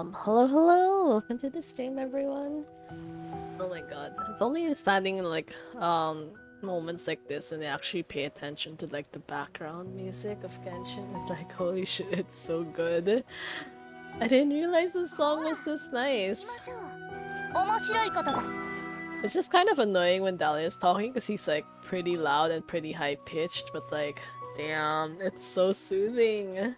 Hello, welcome to the stream, everyone. Oh my god, it's only standing in like moments like this and they actually pay attention to like the background music of Genshin and like holy shit, it's so good. I didn't realize the song was this nice. It's just kind of annoying when Dahlia's talking because he's like pretty loud and pretty high pitched, but like damn, it's so soothing.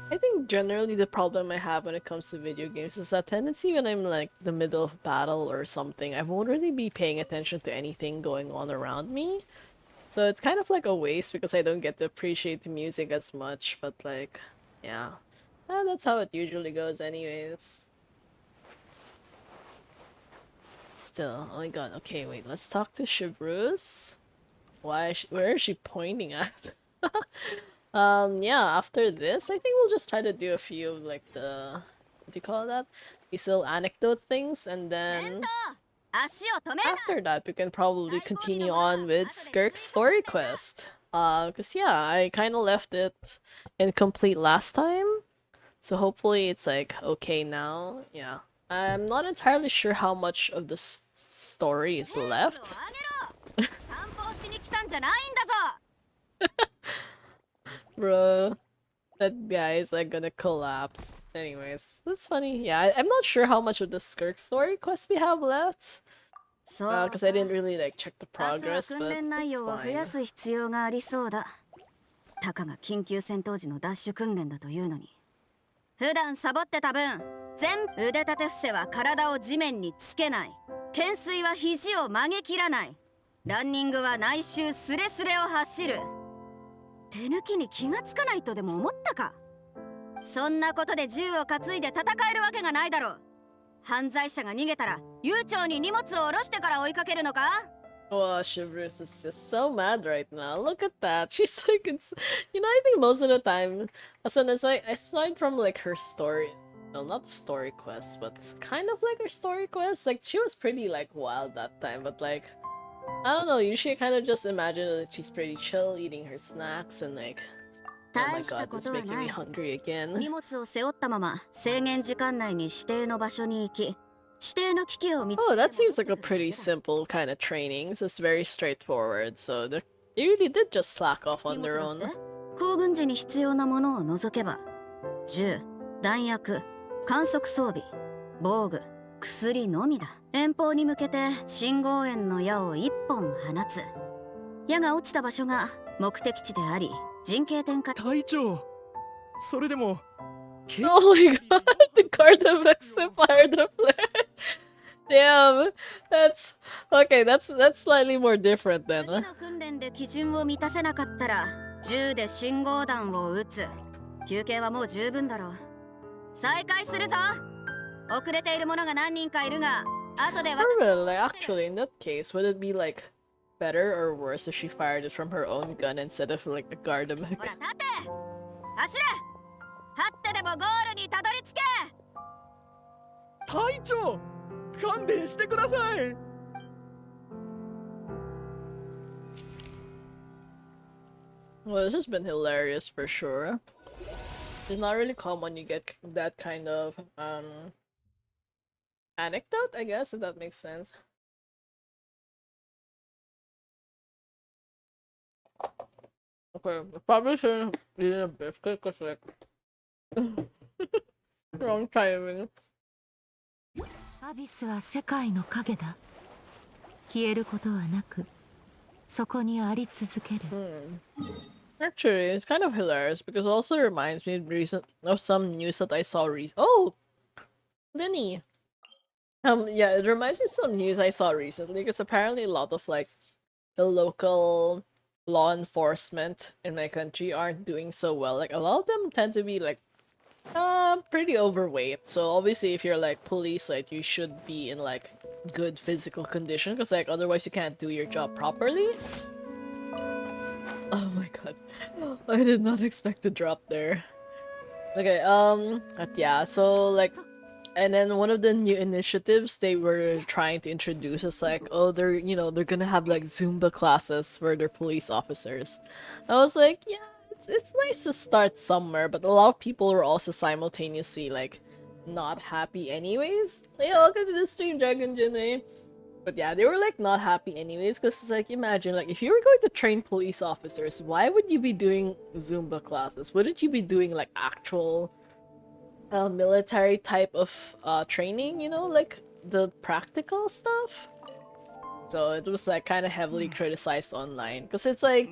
I think generally the problem I have when it comes to video games is that tendency when I'm like the middle of battle or something, I won't really be paying attention to anything going on around me. So it's kind of like a waste because I don't get to appreciate the music as much, but like, yeah. That's how it usually goes anyways. Still, oh my god, okay, wait, let's talk to Chevreuse. Where is she pointing at? Yeah, after this, I think we'll just try to do a few of like the, what do you call that? These little anecdote things, and then after that, we can probably continue on with Skirk's story quest. Cause yeah, I kind of left it incomplete last time, so hopefully it's like okay now. Yeah, I'm not entirely sure how much of the story is left. Bruh, that guy is like gonna collapse. Anyways, that's funny. Yeah, I'm not sure how much of the Skirk story quest we have left. Because I didn't really like check the progress, but it's fine. たかが緊急戦闘時のダッシュ訓練だというのに普段サボってた分全部腕立て伏せは体を地面につけない懸垂は肘を曲げきらないランニングは内周スレスレを走る手抜きに気がつかないとでも思ったかそんなことで銃を担いで戦えるわけがないだろう犯罪者が逃げたら悠長に荷物を下ろしてから追いかけるのか Oh, Chevreuse is just so mad right now. Look at that. She's like, it's, I think most of the time, aside from like her story, no, not story quest, but kind of like her story quest, like she was pretty like wild that time, but like, I don't know, usually I kind of just imagine that she's pretty chill, eating her snacks and like, oh my god, it's making me hungry again. 荷物を背負ったまま制限時間内に指定の場所に行き Oh, that seems like a pretty simple kind of training. So it's very straightforward. So they really did just slack off on their own. 行軍時に必要なものを除けば銃、弾薬、観測装備、防具、薬のみだ。遠方に向けて信号円の矢を1本放つ。矢が落ちた場所が目的地であり、陣形展開。隊長、それでも。Oh my god, the Cardavex fired the flare. Damn, that's okay. That's slightly more different then. 次の訓練で基準を満たせなかったら銃で信号弾を撃つ。休憩はもう十分だろう。再開するぞ。遅れている者が何人かいるが、後で。Like, actually, in that case, would it be like better or worse if she fired it from her own gun instead of like a Gardamek? ほら、立て。走れ。立ってでもゴールにたどり着け。隊長。 勘弁してください Well, this has been hilarious for sure. It's not really common you get that kind of anecdote, I guess, if that makes sense. Okay, probably shouldn't eat a biscuit because like wrong timing. アビスは世界の影だ。消えることはなく、そこにあり続ける。Actually, it's kind of hilarious because it also reminds me of some news that I saw recently. Oh, Linny. Yeah, it reminds me of some news I saw recently because apparently a lot of like the local law enforcement in my country aren't doing so well. Like a lot of them tend to be like pretty overweight. So obviously if you're like police, like you should be in like good physical condition because like otherwise you can't do your job properly. Oh my god. I did not expect to drop there. Okay, but yeah, so like, and then one of the new initiatives they were trying to introduce is like, oh, they're gonna have like Zumba classes for their police officers. I was like, yeah, it's nice to start somewhere, but a lot of people were also simultaneously like not happy anyways. Hey, welcome to the stream, Dragon Jinwei. But yeah, they were like not happy anyways, because it's like, imagine, like, if you were going to train police officers, why would you be doing Zumba classes? Wouldn't you be doing like actual military type of training, you know, like the practical stuff? So it was like kind of heavily criticized online, because it's like,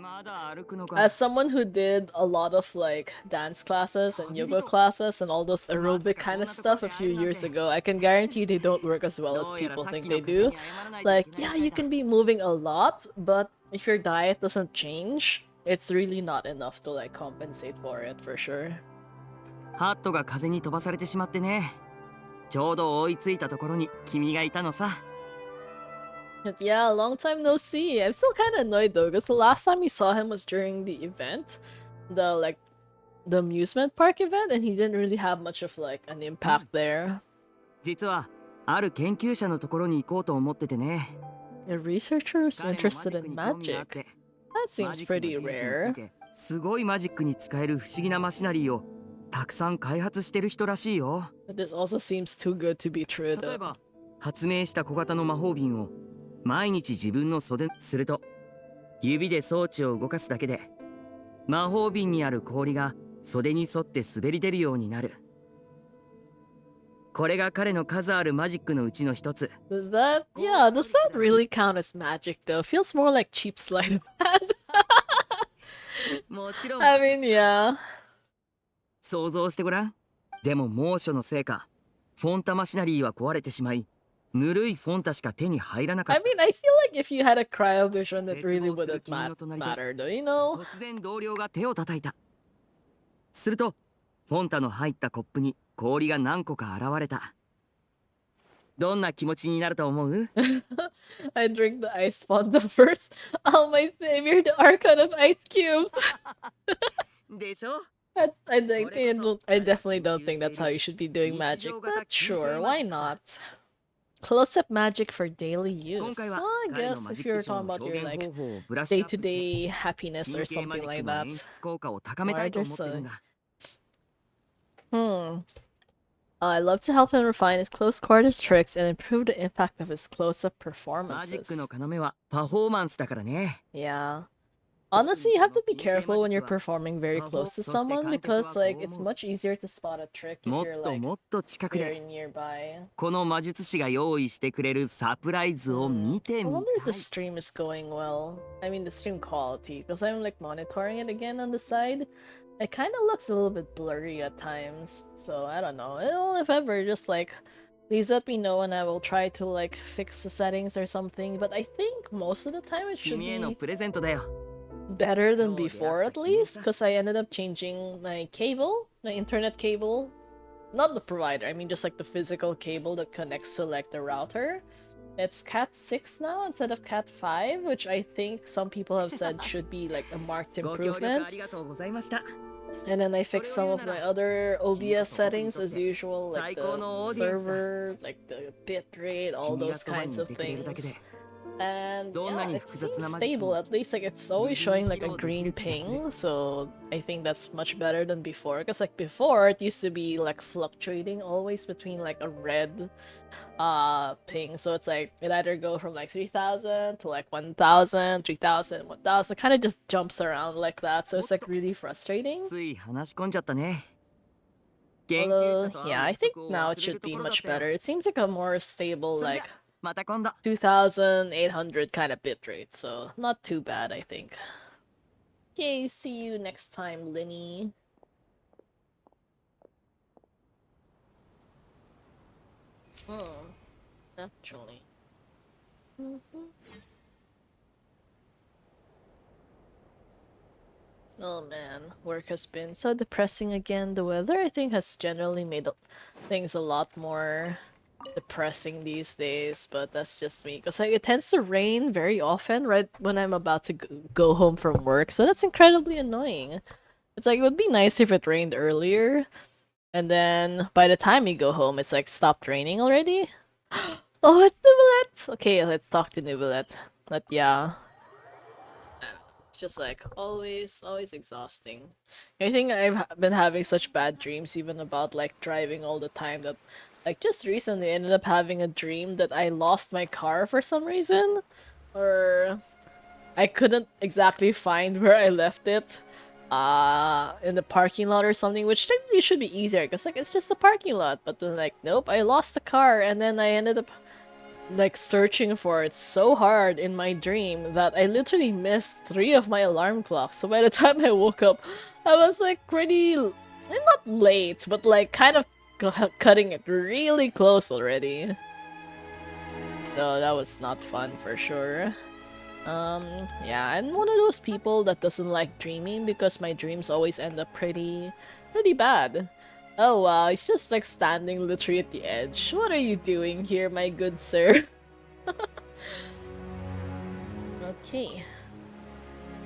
as someone who did a lot of like dance classes and yoga classes and all those aerobic kind of stuff a few years ago, I can guarantee they don't work as well as people think they do. Like, yeah, you can be moving a lot, but if your diet doesn't change, it's really not enough to like compensate for it for sure. ハットが風に飛ばされてしまってね。ちょうど追いついたところに君がいたのさ。 But yeah, long time no see. I'm still kind of annoyed though, because the last time we saw him was during the event, the amusement park event, and he didn't really have much of like an impact there. 実はある研究者のところに行こうと思っててね。 A researcher who's interested in magic. That seems pretty rare. すごいマジックに使える不思議なマシナリーをたくさん開発してる人らしいよ。 But this also seems too good to be true 例え though. ば発明した小型の魔法瓶を毎日自分の袖すると指で装置を動かすだけで魔法瓶にある氷が袖に沿って滑り出るようになる。これが彼の数あるマジックのうちの一つ。 Does that really count as magic though? Feels more like cheap sleight of hand. もちろん I mean, yeah. 想像してごらん。でも猛暑のせいかフォンタマシナリーは壊れてしまいぬるいフォンタしか手に入らなかっ I た。 mean, I feel like if you had a cryo vision, that really wouldn't matter, though, you know? 突然同僚が手を叩いた。するとフォンタの入ったコップに氷が何個か現れた。どんな気持ちになると思う？ I drink the ice fonda first. Oh, my savior, the archon of ice cubes. でしょ？ I definitely don't think that's how you should be doing magic, but sure, why not? Close-up magic for daily use. Well, I guess if you're talking about your like day-to-day happiness or something like that. Why there's I love to help him refine his close quarters tricks and improve the impact of his close-up マジック performances. の要はパフォーマンスだからね。 Yeah. Honestly, you have to be careful when you're performing very close to someone because like it's much easier to spot a trick if もっ you're と like もっと近く very で nearby. この魔術師が用意してくれるサプライズを見て I み wonder if た the い。 stream is going well. I mean the stream quality, because I'm like monitoring it again on the side. It kind of looks a little bit blurry at times, so I don't know. Well, if ever, just like please let me know and I will try to like fix the settings or something. But I think most of the time it should 君への be プレゼントだよ。 better than before at least, because I ended up changing my cable, my internet cable. Not the provider, I mean just like the physical cable that connects to like the router. It's Cat 6 now instead of Cat 5, which I think some people have said should be like a marked ご協力あ improvement. りがとうございました。 And then I fixed some of my other OBS settings as usual, like the server, like the bit rate, all those kinds of things. And yeah, it seems stable, at least like it's always showing like a green ping, so I think that's much better than before. Because like before, it used to be like fluctuating always between like a red ping, so it's like it either go from like 3,000 to like 1,000, 3,000, 1,000, kind of just jumps around like that, so it's like really frustrating. つい話し込んじゃったね。 Although, yeah, I think now it should be much better. It seems like a more stable, like また今度。 2,800 kind of bitrate, so not too bad, I think. Okay, see you next time, Linny. Actually. Oh man, work has been so depressing again. The weather, I think, has generally made things a lot more depressing these days, but that's just me. Because like, it tends to rain very often right when I'm about to go home from work, so that's incredibly annoying. It's like, it would be nice if it rained earlier, and then by the time you go home, it's like stopped raining already. Oh, it's Nubilet! Okay, let's talk to Nubilet. But yeah. It's just like always exhausting. I think been having such bad dreams even about like driving all the time that like just recently I ended up having a dream that I lost my car for some reason, or I couldn't exactly find where I left it in the parking lot or something, which technically should be easier because like it's just a parking lot, but then like nope, I lost the car and then I ended up like searching for it so hard in my dream that I literally missed 3 of my alarm clocks. So by the time I woke up, I was like pretty not late, but like kind of cutting it really close already. So that was not fun for sure. Yeah, I'm one of those people that doesn't like dreaming because my dreams always end up pretty bad. Oh wow, he's just like standing literally at the edge. What are you doing here, my good sir? Okay.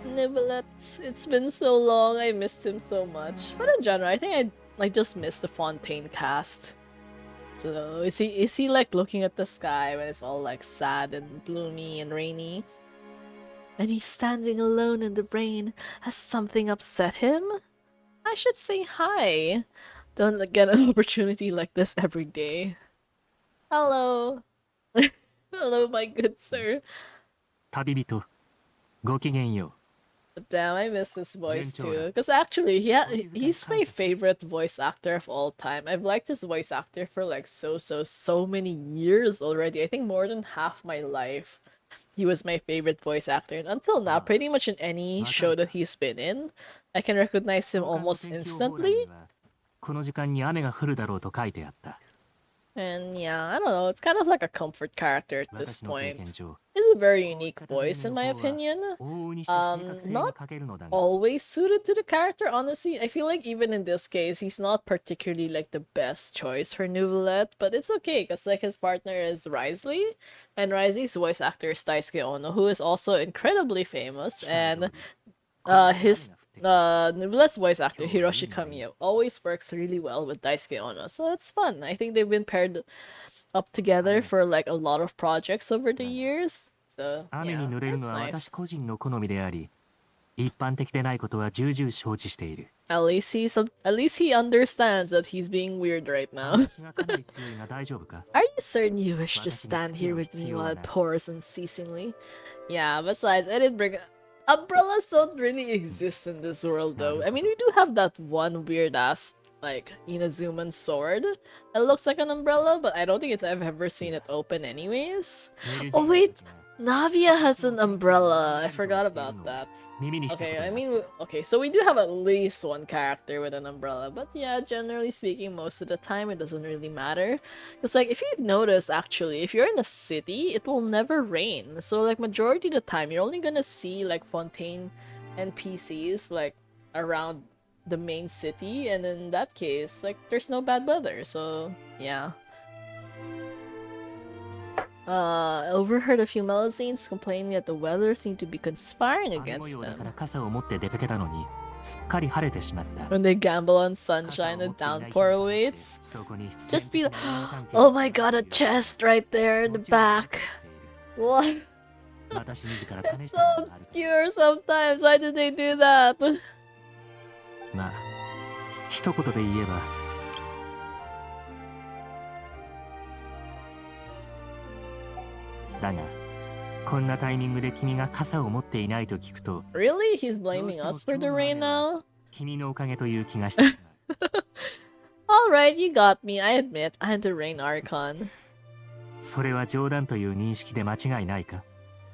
Niblette, it's been so long, I missed him so much. But in general, I think I just missed the Fontaine cast. So is he like looking at the sky when it's all like sad and gloomy and rainy? And he's standing alone in the rain. Has something upset him? I should say hi. Don't get an opportunity like this every day. Hello. Hello, my good sir. 旅人、ごきげんよ But damn, I miss his voice too. Gentle. Because actually, he's my favorite voice actor of all time. I've liked his voice actor for like so many years already. I think more than half my life. He was my favorite voice actor. And until now, pretty much in any show that he's been in, I can recognize him う。 almost 天気予報欄に instantly. はこの時間に雨が降るだろうと書いてあった。 And yeah, I don't know, it's kind of like a comfort character at this 私の経 point. 験上、 It's a very unique voice in my opinion. 往々にして正確性が Not 欠けるのだが、 always suited to the character, honestly. I feel like even in this case, he's not particularly like the best choice for Nouvellette, but it's okay because like his partner is Risley, and Risley's voice actor is Daisuke Ono, who is also incredibly famous, and his Novellette's voice actor Hiroshi Kamiya always works really well with Daisuke Ono, so it's fun. I think they've been paired up together for like a lot of projects over the years. So 雨に yeah, 濡れる that's のは nice. 私個人の好みであり、一般的でないことは重々承知している。 At least he understands that he's being weird right now. 私がかなり強いが大丈夫か Are you certain you wish to stand here with me while it pours unceasingly? Yeah, besides, I didn't bring umbrellas don't really exist in this world though. I mean, we do have that one weird ass like Inazuman sword that looks like an umbrella, but I don't think I've ever seen it open anyways. Oh wait, Navia has an umbrella. I forgot about that. 耳にしたこと Okay, が I mean, okay, so we do have at least one character with an umbrella, but yeah, generally speaking, most of the time it doesn't really matter. Because, like, if you've noticed, actually, if you're in a city, it will never rain. So, like, majority of the time, you're only gonna see, like, Fontaine NPCs, like, around the main city, and in that case, like, there's no bad weather, so, yeah. Overheard a few Melazines complaining that the weather seemed to be conspiring 雨模 against 様だから them 傘を持って出かけたのに、すっかり晴れてしまった。 when they gamble on sunshine 傘を持 and っていない日 downpour があって awaits. そこに必 Just be 然 like, 的な因果関係 oh が my god, a 存在している chest right there in the もちろん back. 分かっている What? 私自ら試し So たことがある obscure sometimes. Why did they do that? まあ一言で言えばだがこんなタイミングで君が傘を持っていないと聞くと Really? He's blaming us for the rain now? 君のおかげという気がしてしまう Alright, you got me. I admit, I'm the rain archon. それは冗談という認識で間違いないか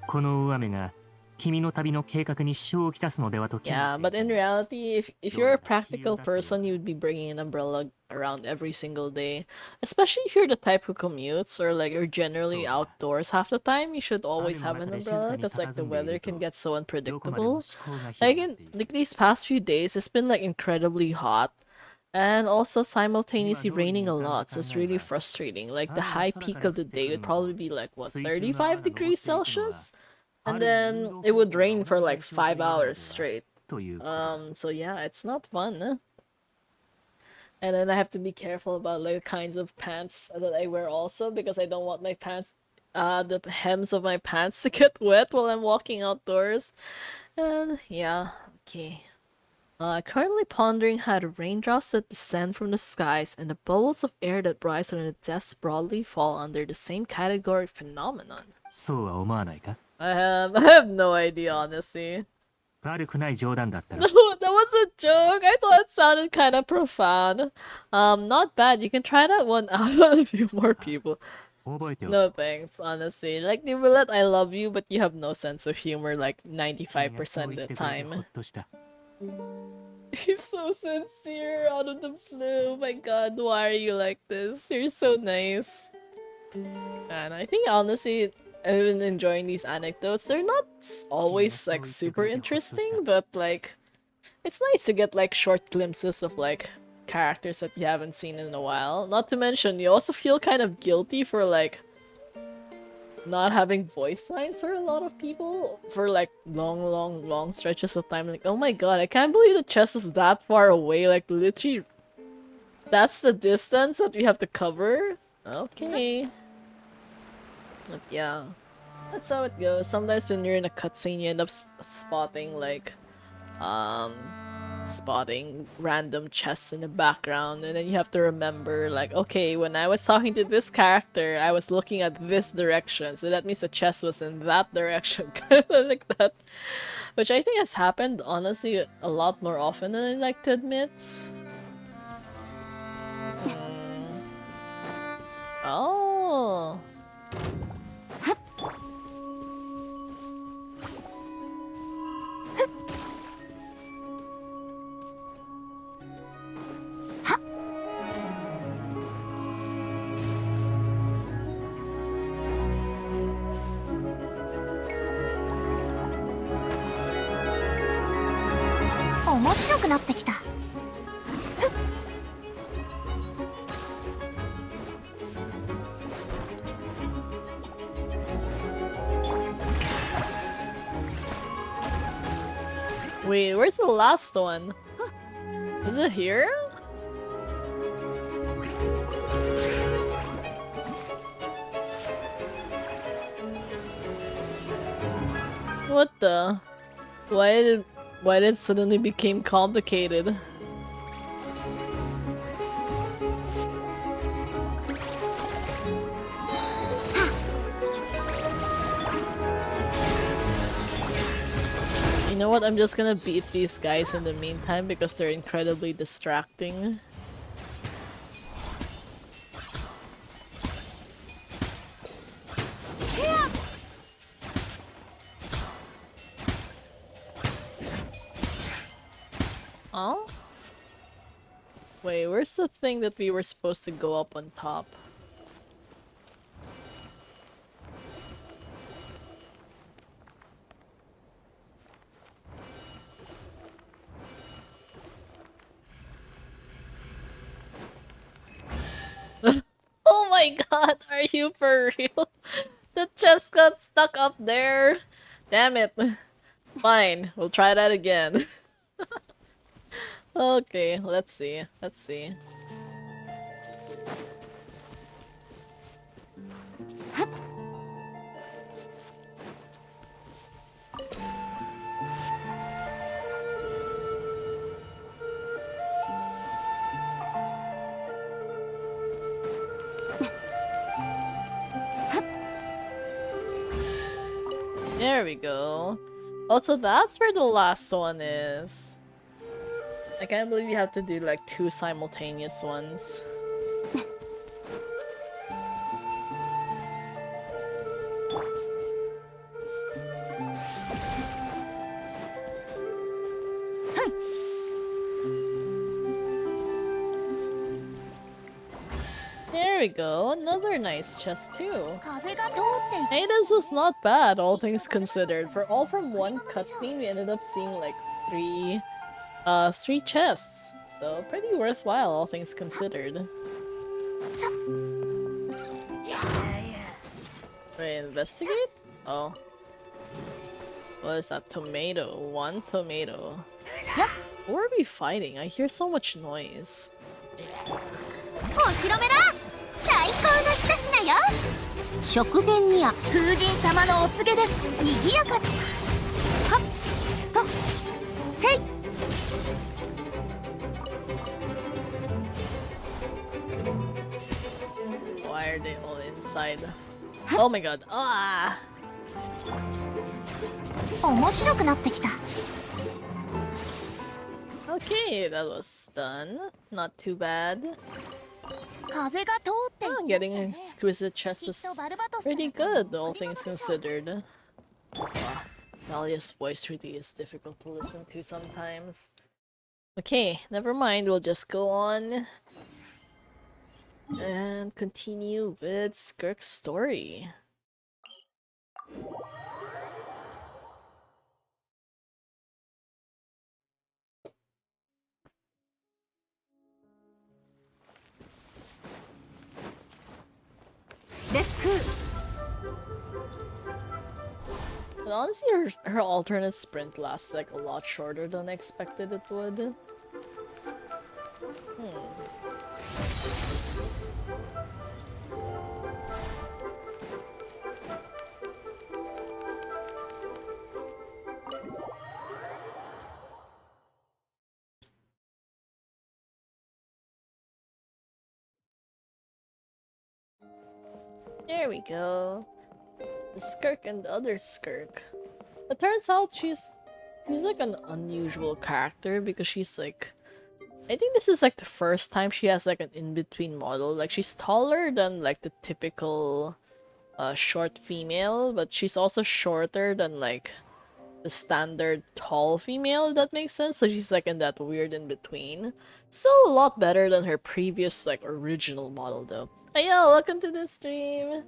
この大雨が君の旅の計画に支障をきたすのではと気に Yeah, して but い in た reality, if you're a practical person, you'd be bringing an umbrella around every single day. Especially if you're the type who commutes or like you're generally So, outdoors half the time, you should always have an umbrella because like the weather can get so unpredictable. Like like these past few days, it's been like incredibly hot. And also simultaneously raining a lot, so it's really frustrating. Like the high peak of the day would probably be like what 35 degrees Celsius? And then it would rain for like 5 hours straight. ということだ So yeah, it's not fun. And then I have to be careful about like the kinds of pants that I wear also because I don't want my pants, the hems of my pants to get wet while I'm walking outdoors. And yeah, okay. Currently pondering how the raindrops that descend from the skies and the bubbles of air that rise from the depths broadly fall under the same category phenomenon. そうは思わないか？ I have no idea, honestly. 悪くない冗談だったら No, that was a joke. I thought it sounded kind of profound. Not bad. You can try that one out on a few more people. 覚えておく。 No thanks, honestly. Like, Nivelet, I love you, but you have no sense of humor like 君がそう 95% of 言っ the てくれてほ time. っとした。 He's so sincere out of the blue. Oh my god, why are you like this? You're so nice. And I think honestly, I've been enjoying these anecdotes. They're not always like super interesting, but like it's nice to get like short glimpses of like characters that you haven't seen in a while. Not to mention, you also feel kind of guilty for like not having voice lines for a lot of people for like long stretches of time. Like, oh my god, I can't believe the chest was that far away. Like, literally, that's the distance that we have to cover. Okay. But yeah, that's how it goes. Sometimes when you're in a cutscene, you end up spotting like, spotting random chests in the background, and then you have to remember like, okay, when I was talking to this character, I was looking at this direction, so that means the chest was in that direction. Kind of like that, which I think has happened honestly a lot more often than I like to admit. Oh. Wait, where's the last one? Is it here? What the? Why did it suddenly became complicated? You know what? I'm just gonna beat these guys in the meantime because they're incredibly distracting. Oh? Wait, where's the thing that we were supposed to go up on top? Oh my god, are you for real? The chest got stuck up there. Damn it. Fine, we'll try that again. Okay, let's see. Let's see. There we go. Also, that's where the last one is. I can't believe you have to do like 2 simultaneous ones. There we go, another nice chest too. Hey, this was not bad, all things considered. For all from one cutscene, we ended up seeing like 3 chests. So pretty worthwhile, all things considered. Wait, investigate? Oh. What is that? Tomato. 1 tomato. Who are we fighting? I hear so much noise. side. Oh my god. Ah! 面白くなってきた。 Okay, that was done. Not too bad. 風が通ってい Oh, き getting an exquisite chest きっ was とバルバトス pretty から good, all 取り戻 things すでしょう。 considered. Dahlia's voice really is difficult to listen to sometimes. Okay, never mind, we'll just go on and continue with Skirk's story. But honestly, her alternate sprint lasts like a lot shorter than I expected it would. There we go. The Skirk and the other Skirk. It turns out she's like an unusual character because she's like, I think this is like the first time she has like an in-between model. Like she's taller than like the typical short female, but she's also shorter than like the standard tall female, if that makes sense. So she's like in that weird in-between. Still a lot better than her previous like original model though. Hey yo, welcome to the stream!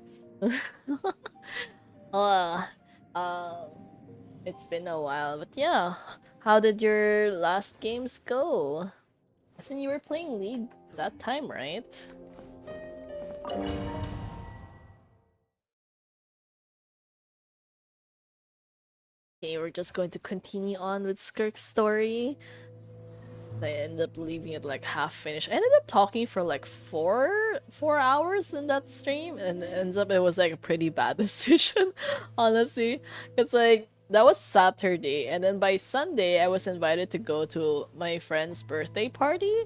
uh, um, it's been a while, but yeah. How did your last games go? I think you were playing League that time, right? Okay, we're just going to continue on with Skirk's story. I ended up leaving it like half finished. I ended up talking for like four hours in that stream, and it ends up it was like a pretty bad decision, honestly. It's like that was Saturday, and then by Sunday I was invited to go to my friend's birthday party.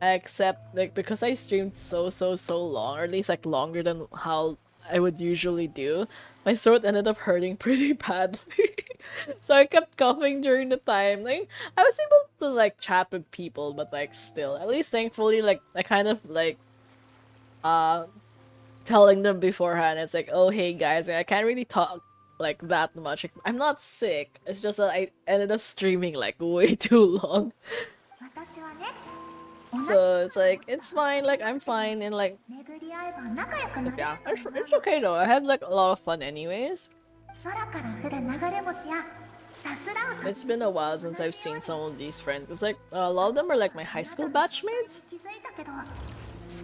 Except like because I streamed so long, or at least like longer than how I would usually do, my throat ended up hurting pretty badly. So I kept coughing during the time. Like I was able to like chat with people, but like still, at least thankfully, like I kind of like uh telling them beforehand. It's like, oh hey guys, I can't really talk like that much. Like, I'm not sick. It's just that I ended up streaming like way too long. 私はね、 So it's like it's fine. Like I'm fine, and like 巡り合えば仲良くなれる yeah, と思う it's okay though. I had like a lot of fun anyways. 空から降る流れ星やさすらうた It's been a while since I've seen some of these friends. Cause like a lot of them are like my high school batchmates. 気づいたけど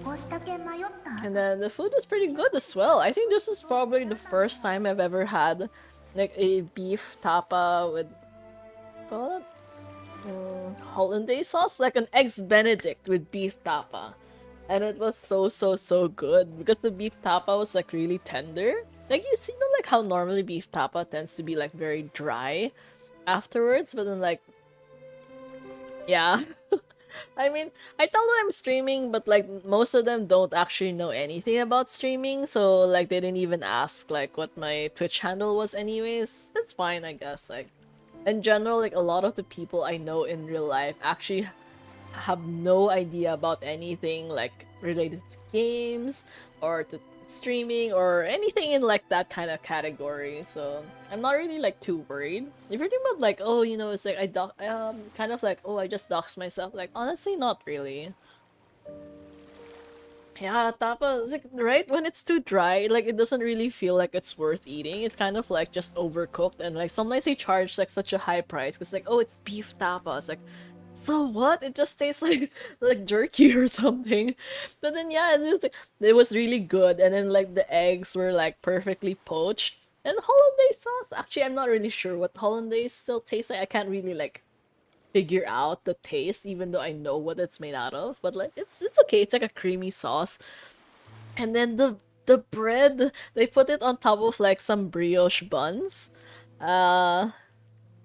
少しだけ迷った And then the food was pretty good as well. I think this is probably the first time I've ever had like a beef tapa with what? Hollandaise sauce, like an eggs Benedict with beef tapa, and it was so good because the beef tapa was like really tender. Like you see, like how normally beef tapa tends to be like very dry afterwards, but then like yeah. I mean, I tell them I'm streaming, but like most of them don't actually know anything about streaming, so like they didn't even ask like what my Twitch handle was anyways. It's fine, I guess. Like in general, like a lot of the people I know in real life actually have no idea about anything like related to games or to streaming or anything in like that kind of category. So I'm not really like too worried. If you're thinking about like, oh, you know, it's like kind of like, oh, I just doxed myself. Like honestly, not really. Yeah, tapa, like, right? When it's too dry, like, it doesn't really feel like it's worth eating. It's kind of, like, just overcooked. And, like, sometimes they charge, like, such a high price. Because, like, oh, it's beef tapa. It's like, so what? It just tastes like, like jerky or something. But then, yeah, it was really good. And then, like, the eggs were, like, perfectly poached. And hollandaise sauce, actually, I'm not really sure what hollandaise still tastes like. I can't really, like, figure out the taste even though I know what it's made out of, but like it's okay. It's like a creamy sauce. And then the bread, they put it on top of like some brioche buns. Uh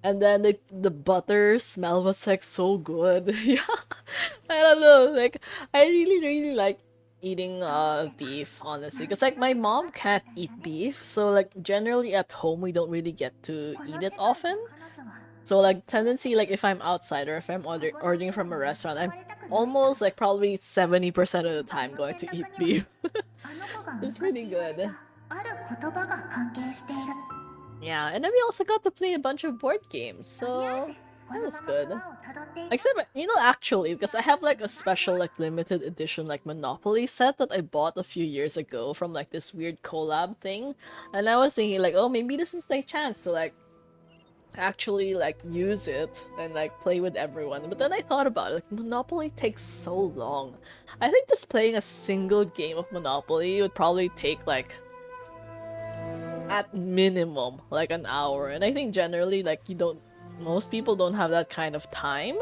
and then the butter smell was like so good. Yeah. I don't know, like I really like eating beef, honestly, because like my mom can't eat beef, so like generally at home we don't really get to eat it often. So like tendency, like if I'm outside or if I'm ordering from a restaurant, I'm almost like probably 70% of the time going to eat beef. It's pretty good. ある言葉が関係している。 Yeah, and then we also got to play a bunch of board games, とりあ so えずこ that の was まま good. 川をたどっていく。 Except, you know, actually, because I have like a special, like limited edition, like Monopoly set that I bought a few years ago from like this weird collab thing, and I was thinking like, oh, maybe this is like chance to like actually like use it and like play with everyone. But then I thought about it, like Monopoly takes so long. I think just playing a single game of Monopoly would probably take like at minimum like an hour, and I think generally like most people don't have that kind of time,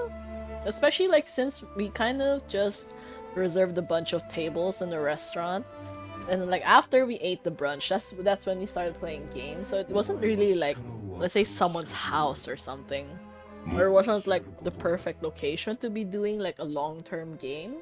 especially like since we kind of just reserved a bunch of tables in the restaurant, and then, like after we ate the brunch, that's when we started playing games, so it wasn't really like, let's say, someone's house or something, or it wasn't like the perfect location to be doing like a long-term game.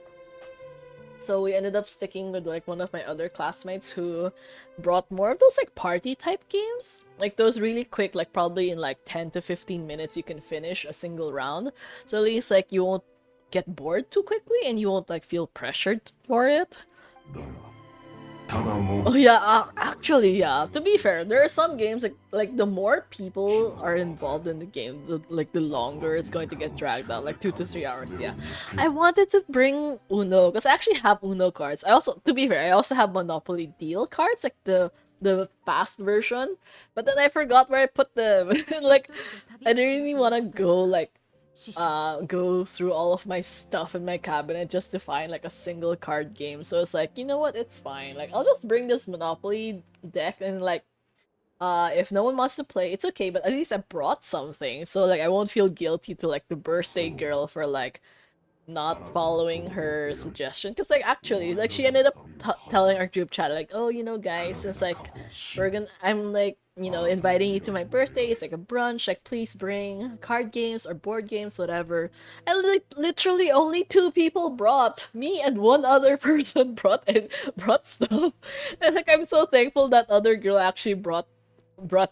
So we ended up sticking with like one of my other classmates who brought more of those like party type games. Like those really quick, like probably in like 10 to 15 minutes you can finish a single round. So at least like you won't get bored too quickly and you won't like feel pressured for it. Oh yeah, actually, yeah. To be fair, there are some games like the more people are involved in the game, the longer it's going to get dragged out, like 2 to 3 hours. Yeah, I wanted to bring Uno because I actually have Uno cards. I also, to be fair, I also have Monopoly deal cards, like the fast version. But then I forgot where I put them. Like, I didn't really want to go like go through all of my stuff in my cabinet just to find like a single card game. So it's like, you know what, it's fine. Like I'll just bring this Monopoly deck and like if no one wants to play, it's okay, but at least I brought something. So like I won't feel guilty to like the birthday girl for like not following her suggestion, because like actually like she ended up telling our group chat like, oh, you know guys, since like I'm like, you know, inviting you to my birthday, it's like a brunch, like please bring card games or board games, whatever. And literally only 2 people brought, me and one other person brought stuff. And like I'm so thankful that other girl actually brought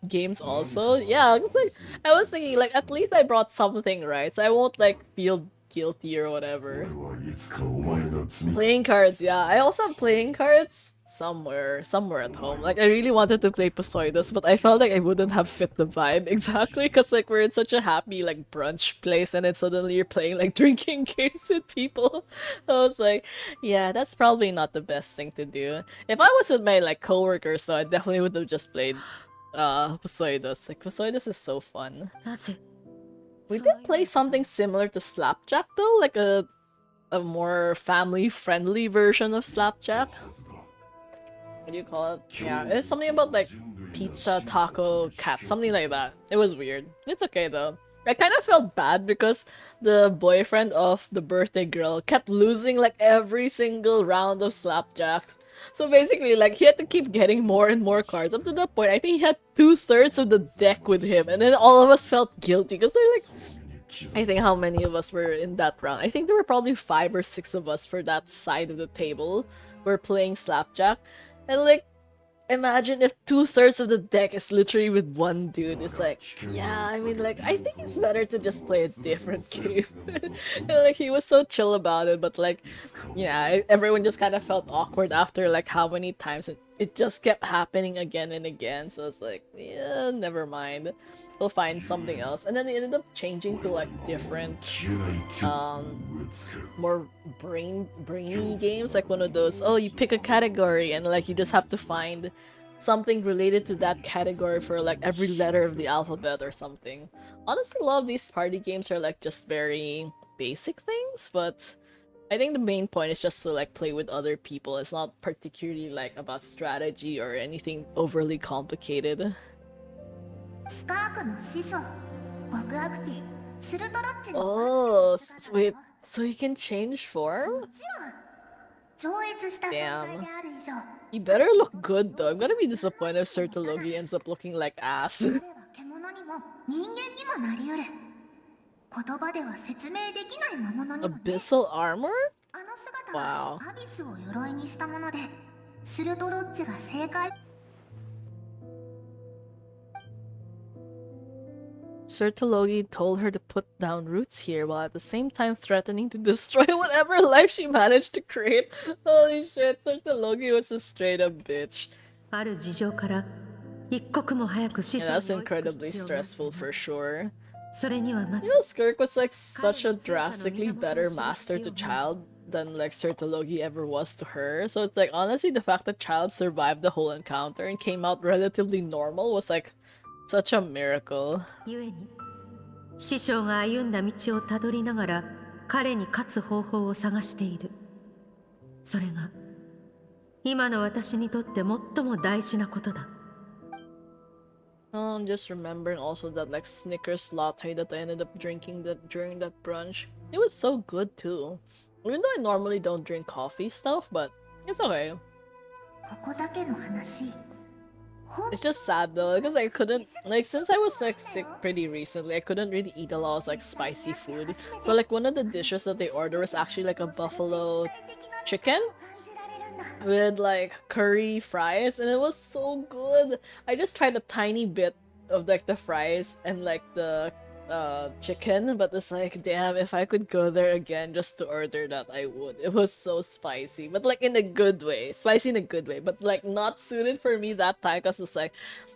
games also. Yeah, 'cause, like I was thinking like at least I brought something, right? So I won't like feel guilty or whatever. Playing cards, yeah. I also have playing cards somewhere at home. Like I really wanted to play Poseidus, but I felt like I wouldn't have fit the vibe exactly because like we're in such a happy like brunch place, and then suddenly you're playing like drinking games with people. I was like, yeah, that's probably not the best thing to do. If I was with my like coworkers, though, I definitely would have just played Poseidus. Like Poseidus is so fun. なぜ We did play something similar to Slapjack though, like a more family-friendly version of Slapjack. What do you call it? Yeah, it's something about like pizza, taco, cat, something like that. It was weird. It's okay though. I kind of felt bad because the boyfriend of the birthday girl kept losing like every single round of Slapjack. So basically, like, he had to keep getting more and more cards up to the point I think he had 2/3 of the deck with him, and then all of us felt guilty because they're like, I think how many of us were in that round? I think there were probably 5 or 6 of us for that side of the table. We're playing Slapjack, and like, imagine if 2/3 of the deck is literally with one dude. It's like, yeah, I mean, like, I think it's better to just play a different game. And, like, he was so chill about it, but like, yeah, everyone just kind of felt awkward after like how many times it just kept happening again and again. So it's like, yeah, never mind. We'll find something else. And then they ended up changing to like different more brainy games, like one of those, oh, you pick a category and like you just have to find something related to that category for like every letter of the alphabet or something. Honestly, a lot of these party games are like just very basic things, but I think the main point is just to like play with other people. It's not particularly like about strategy or anything overly complicated. スカークの師匠極悪鬼スルトロッチの Oh, 姿 wait, だよ so you can change form? もちろん超越した存在である以上 You better look good though. I'm gonna be disappointed if Sertologi ends up looking like ass. 彼は獣にも人間にもなりうる言葉では説明できない魔物にもね Abyssal armor? あの姿 Wow. はアビスを鎧にしたもので、スルトロッチが正解。 Sertologi told her to put down roots here while at the same time threatening to destroy whatever life she managed to create. Holy shit, Sertologi was a straight up bitch. ある事情から一刻も早く師 And 匠 that's に追いつく incredibly 必要があった stressful for sure. それにはまず You know, Skirk was like such a drastically better master to Child than like Sertologi ever was to her. So it's like honestly the fact that Child survived the whole encounter and came out relatively normal was like such a miracle. 故に師匠が歩んだ道をたどりながら彼に勝つ方法を探している。それが今の私にとって最も大事なことだ。I'm just remembering also that like Snickers latte that I ended up drinking during that brunch. It was so good too. Even though I normally don't drink coffee stuff, but it's okay. ここだけの話。 It's just sad though, because I couldn't like since I was like sick pretty recently, I couldn't really eat a lot of like spicy food. So like one of the dishes that they ordered was actually like a buffalo chicken with like curry fries, and it was so good. I just tried a tiny bit of like the fries and like the chicken, but it's like damn, if I could go there again just to order that, I would. It was so spicy, but like in a good way. Spicy in a good way, but like not suited for me that time, because it's like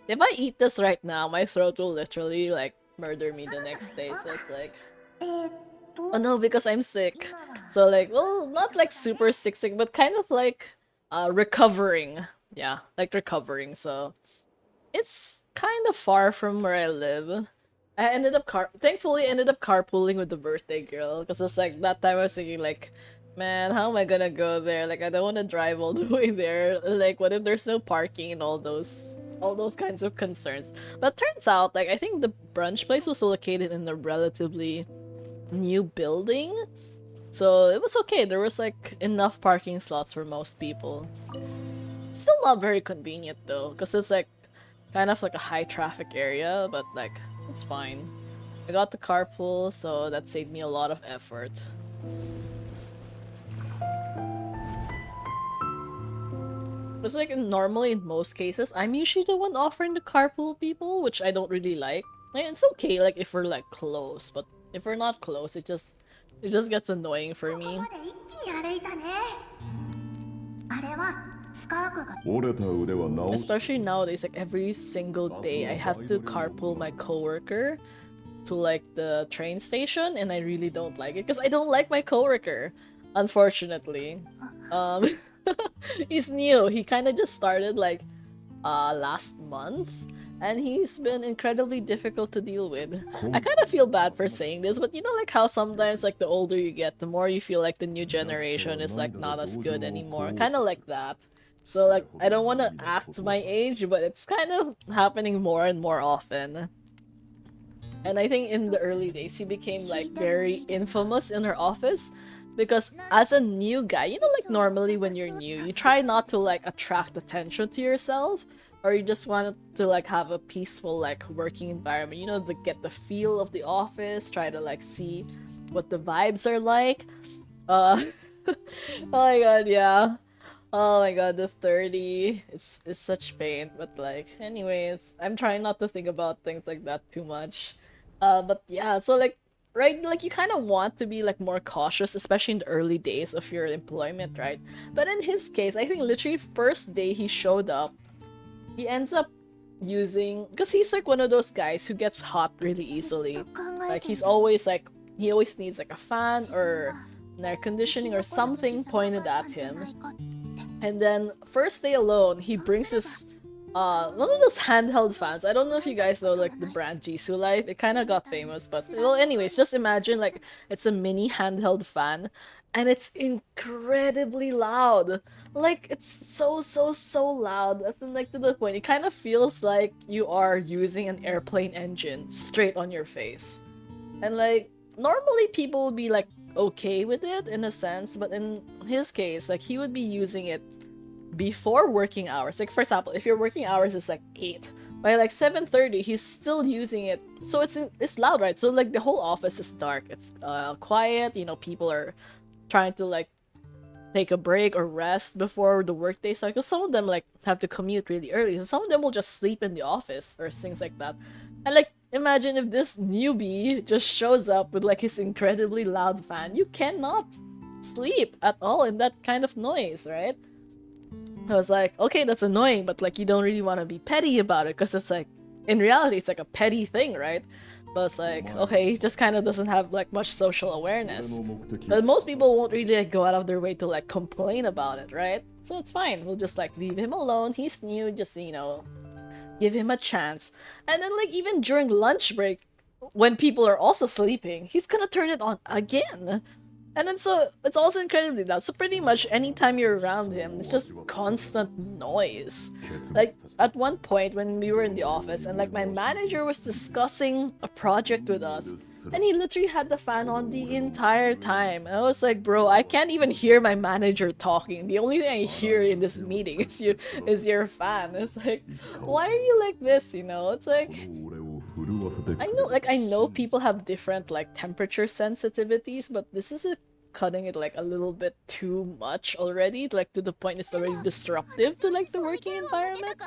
if I eat this right now, my throat will literally like murder me the next day. So it's like と oh no, because I'm sick. So like, well, not like super sick, but kind of like recovering. Yeah, like recovering. So it's kind of far from where I live. I ended up thankfully ended up carpooling with the birthday girl, because it's like that time I was thinking like, man, how am I gonna go there? Like I don't want to drive all the way there. Like what if there's no parking and all those kinds of concerns. But turns out like I think the brunch place was located in a relatively new building, so it was okay. There was like enough parking slots for most people. Still not very convenient though, because it's like kind of like a high traffic area, but like it's fine. I got the carpool, so that saved me a lot of effort. It's like normally in most cases, I'm usually the one offering the carpool people, which I don't really like. Like, it's okay like if we're like close, but if we're not close, it just gets annoying for ここ me. まで一気に歩いたね。あれはスカークが 折れた腕は直す Especially nowadays, like every single day, I have to carpool my coworker to like the train station, and I really don't like it because I don't like my coworker, unfortunately. He's new. He kind of just started like last month, and he's been incredibly difficult to deal with. I kind of feel bad for saying this, but you know like how sometimes like the older you get, the more you feel like the new generation is like not as good anymore. Kind of like that. So like I don't want to act my age, but it's kind of happening more and more often. And I think in the early days he became like very infamous in her office because as a new guy, you know like normally when you're new, you try not to like attract attention to yourself, or you just want to like have a peaceful like working environment, you know, to get the feel of the office, try to like see what the vibes are like. Oh my god, yeah. Oh my god, the 30 is such pain, but like anyways, I'm trying not to think about things like that too much. But yeah, so like right, like you kind of want to be like more cautious, especially in the early days of your employment, right? But in his case, I think literally first day he showed up, he ends up using, because he's like one of those guys who gets hot really easily. Like he's always like, he always needs like a fan or an air conditioning or something pointed at him. And then first day alone, he brings this one of those handheld fans. I don't know if you guys know like the brand Jisoo Life. It kind of got famous, but well, anyways, just imagine like it's a mini handheld fan, and it's incredibly loud. Like it's so loud. That's like to the point. It kind of feels like you are using an airplane engine straight on your face, and like normally people would be like okay with it in a sense, but in his case, like he would be using it before working hours. Like for example, if your working hours is like 8, by like 7:30 he's still using it, so it's loud, right? So like the whole office is dark, it's quiet, you know, people are trying to like take a break or rest before the workday starts. Because some of them like have to commute really early, so some of them will just sleep in the office or things like that. And like, imagine if this newbie just shows up with like his incredibly loud fan. You cannot sleep at all in that kind of noise, right? I was like, okay, that's annoying, but like you don't really want to be petty about it because it's like, in reality, it's like a petty thing, right? But it's like, okay, he just kind of doesn't have like much social awareness. But most people won't really like go out of their way to like complain about it, right? So it's fine. We'll just like leave him alone. He's new, just, you know, give him a chance. And then like even during lunch break, when people are also sleeping, he's gonna turn it on again. And then so it's also incredibly loud. So pretty much anytime you're around him, it's just constant noise. Like at one point when we were in the office and like my manager was discussing a project with us, and he literally had the fan on the entire time. And I was like, bro, I can't even hear my manager talking. The only thing I hear in this meeting is your fan. It's like, why are you like this? You know, it's like, I know people have different like temperature sensitivities, but this is cutting it like a little bit too much already, like to the point it's already disruptive to like the working environment.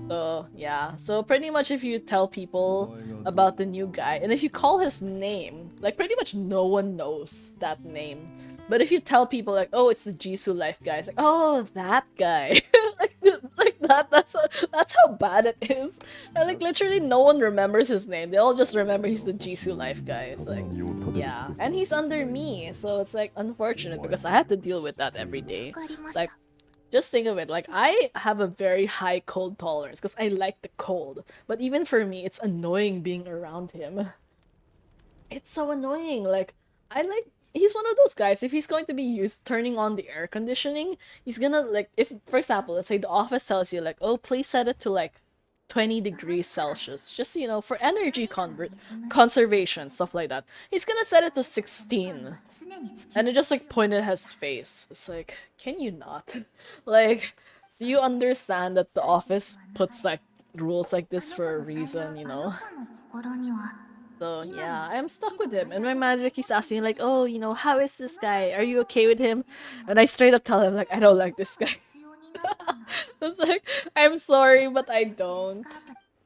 So yeah, so pretty much if you tell people about the new guy and if you call his name, like pretty much no one knows that name. But if you tell people like, oh, it's the Jisoo Life guy, it's like, oh, that guy. like that's how bad it is. And like literally no one remembers his name. They all just remember he's the Jisoo Life guy. It's like, yeah. And he's under me, so it's like unfortunate because I had to deal with that every day. Like, just think of it, like I have a very high cold tolerance because I like the cold. But even for me, it's annoying being around him. It's so annoying. Like, he's one of those guys, if he's going to be used turning on the air conditioning, he's gonna like, if for example, let's say the office tells you like, oh, please set it to like 20 degrees Celsius, just, you know, for energy conservation, stuff like that. He's gonna set it to 16. And it just like pointed at his face. It's like, can you not? Like, do you understand that the office puts like rules like this for a reason, you know? So yeah, I'm stuck with him. And my manager keeps asking like, oh, you know, how is this guy? Are you okay with him? And I straight up tell him like, I don't like this guy. It's like, I'm sorry, but I don't.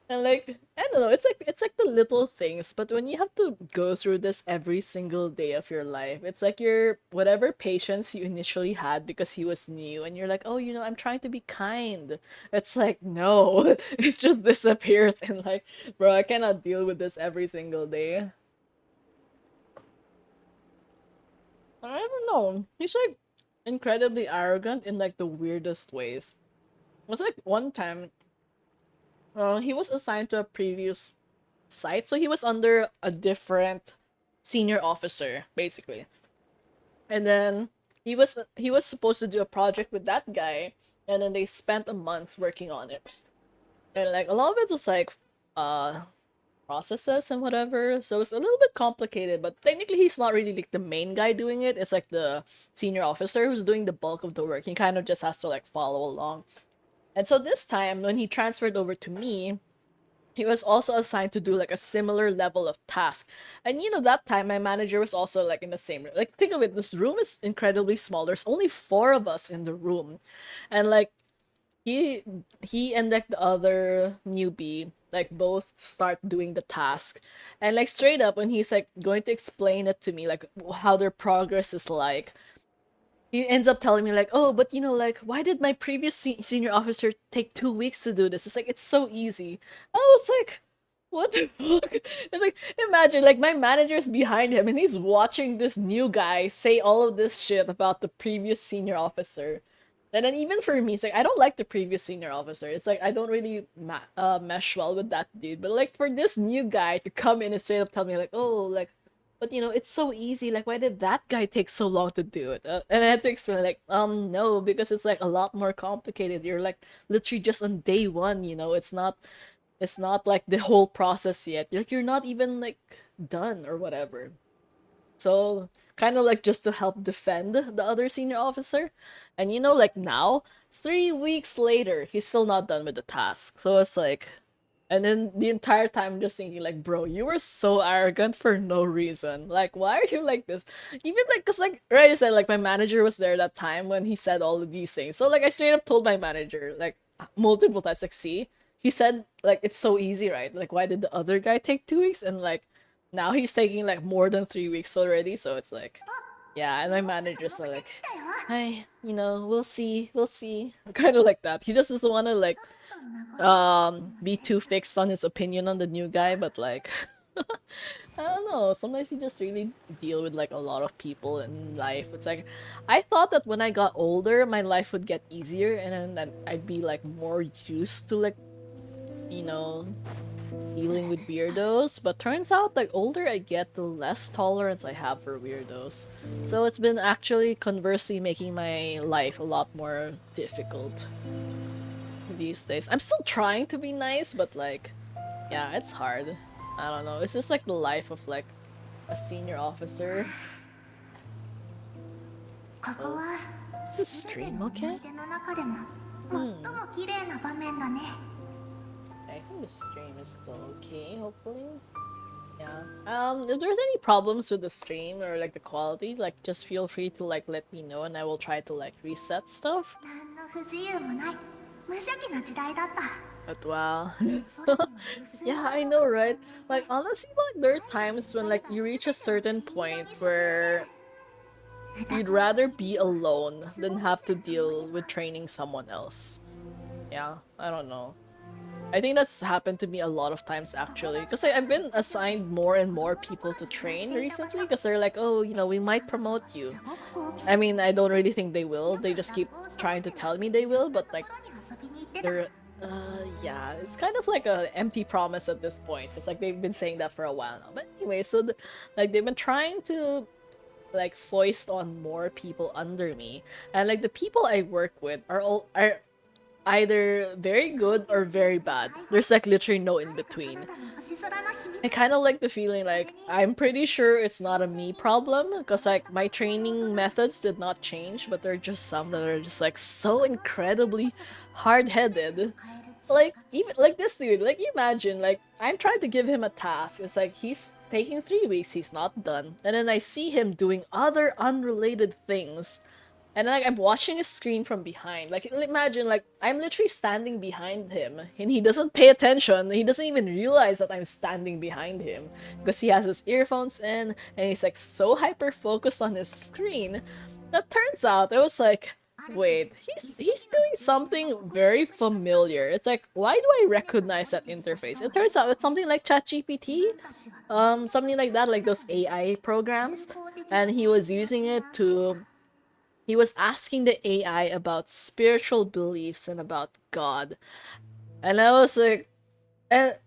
And like, I don't know, it's like the little things, but when you have to go through this every single day of your life, it's like your whatever patience you initially had because he was new, and you're like, oh, you know, I'm trying to be kind. It's like, no, it just disappears, and like, bro, I cannot deal with this every single day. I don't know. He's like incredibly arrogant in like the weirdest ways. It was like one time he was assigned to a previous site, so he was under a different senior officer, basically. And then he was supposed to do a project with that guy, and then they spent a month working on it. And like a lot of it was like processes and whatever, so it's a little bit complicated, but technically he's not really like the main guy doing it. It's like the senior officer who's doing the bulk of the work. He kind of just has to like follow along. And so this time, when he transferred over to me, he was also assigned to do like a similar level of task. And you know, that time my manager was also like in the same room. Like, think of it, this room is incredibly small. There's only 4 of us in the room. And like he and like the other newbie like both start doing the task. And like straight up when he's like going to explain it to me, like how their progress is like, he ends up telling me like, oh, but you know, like, why did my previous senior officer take 2 weeks to do this? It's like, it's so easy. I was like, what the fuck? It's like, imagine like my manager's behind him and he's watching this new guy say all of this shit about the previous senior officer. And then even for me, it's like, I don't like the previous senior officer. It's like, I don't really mesh well with that dude. But like for this new guy to come in and straight up tell me like, oh, like, but you know, it's so easy. Like, why did that guy take so long to do it? And I had to explain, like, no, because it's like a lot more complicated. You're like literally just on day one, you know. It's not like the whole process yet. Like, you're not even like done or whatever. So kind of like just to help defend the other senior officer. And you know, like now, 3 weeks later, he's still not done with the task. So it's like, And then the entire time, I'm just thinking, like, bro, you were so arrogant for no reason. Like, why are you like this? Even like, cause like, right, I said, like, my manager was there that time when he said all of these things. So like, I straight up told my manager, like, multiple times, like, see, he said, like, it's so easy, right? Like, why did the other guy take 2 weeks? And like, now he's taking like more than 3 weeks already. So it's like, yeah. And my manager's are like, hi, we'll see, we'll see, kind of like that. He just doesn't want to like be too fixed on his opinion on the new guy, but like I don't know, sometimes you just really deal with like a lot of people in life. It's like I thought that when I got older my life would get easier and then I'd be like more used to like you know dealing with weirdos, but turns out like older I get, the less tolerance I have for weirdos. So it's been actually conversely making my life a lot more difficult these days. I'm still trying to be nice, but like, yeah, it's hard. I don't know. It's just like the life of like a senior officer. ここは Is this 全て stream の思 okay? い出の中でも最も綺麗な場面だね。 I think the stream is still okay, hopefully. Yeah. If there's any problems with the stream or like the quality, like just feel free to like let me know and I will try to like reset stuff. 何の不自由もない無邪気な時代だった。 But wow. それには薄い Yeah, I know, right? Like honestly, like there are times when like you reach a certain point where you'd rather be alone than have to deal with training someone else. Yeah, I don't know. I think that's happened to me a lot of times actually, because I've been assigned more and more people to train recently because they're like, oh, we might promote you. すごく好奇心 I mean, I don't really think they will. They just keep trying to tell me they will, but like ところに遊びに行ってた。 they're yeah, it's kind of like a empty promise at this point. It's like they've been saying that for a while now. But anyway, so like they've been trying to like foist on more people under me, and like the people I work with are either very good or very bad. There's like literally no in between. 彼方の星空の秘密 I kind of like the feeling like I'm pretty sure it's not a me problem because like my training methods did not change, but there are just some that are just like so incredibly hard-headed. Like even like this dude, like imagine like I'm trying to give him a task. It's like he's taking 3 weeks, he's not done, and then I see him doing other unrelated things. And like I'm watching his screen from behind. Like imagine like I'm literally standing behind him and he doesn't pay attention. He doesn't even realize that I'm standing behind him because he has his earphones in and he's like so hyper focused on his screen. That turns out it was like, wait, he's doing something very familiar. It's like, why do I recognize that interface? It turns out it's something like ChatGPT, something like that, like those AI programs, and he was using it to. He was asking the AI about spiritual beliefs and about God. And I was like, and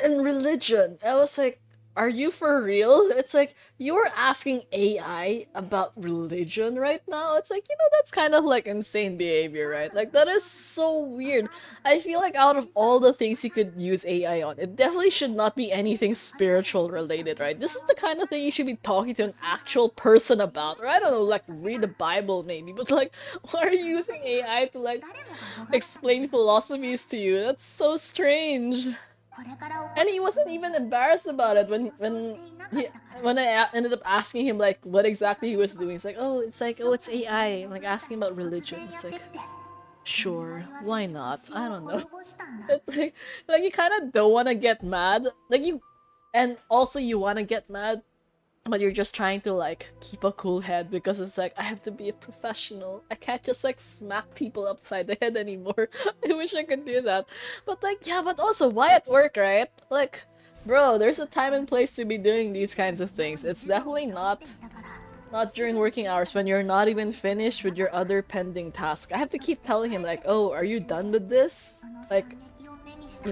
religion. I was like, are you for real? It's like, you're asking AI about religion right now? It's like, that's kind of like insane behavior, right? Like, that is so weird. I feel like out of all the things you could use AI on, it definitely should not be anything spiritual related, right? This is the kind of thing you should be talking to an actual person about, or I don't know, like read the Bible maybe, but like, why are you using AI to like explain philosophies to you? That's so strange. これから起こ And he wasn't even embarrassed about it when I ended up asking him like what exactly he was doing. It's like, oh, it's AI. I'm like asking about る religion. 突 It's 然や like, ってきて sure, why not? I don't know. 滅ぼしたんだ It's like you kind of don't want to get mad, and also you want to get mad, but you're just trying to like keep a cool head because it's like I have to be a professional. I can't just like smack people upside the head anymore. I wish I could do that. But like yeah, but also why at work, right? Like bro, there's a time and place to be doing these kinds of things. It's definitely not だから not during working hours when you're not even finished with your other pending task. I have to keep telling him like, "Oh, are you done with this?" その Like, 惨劇を目にした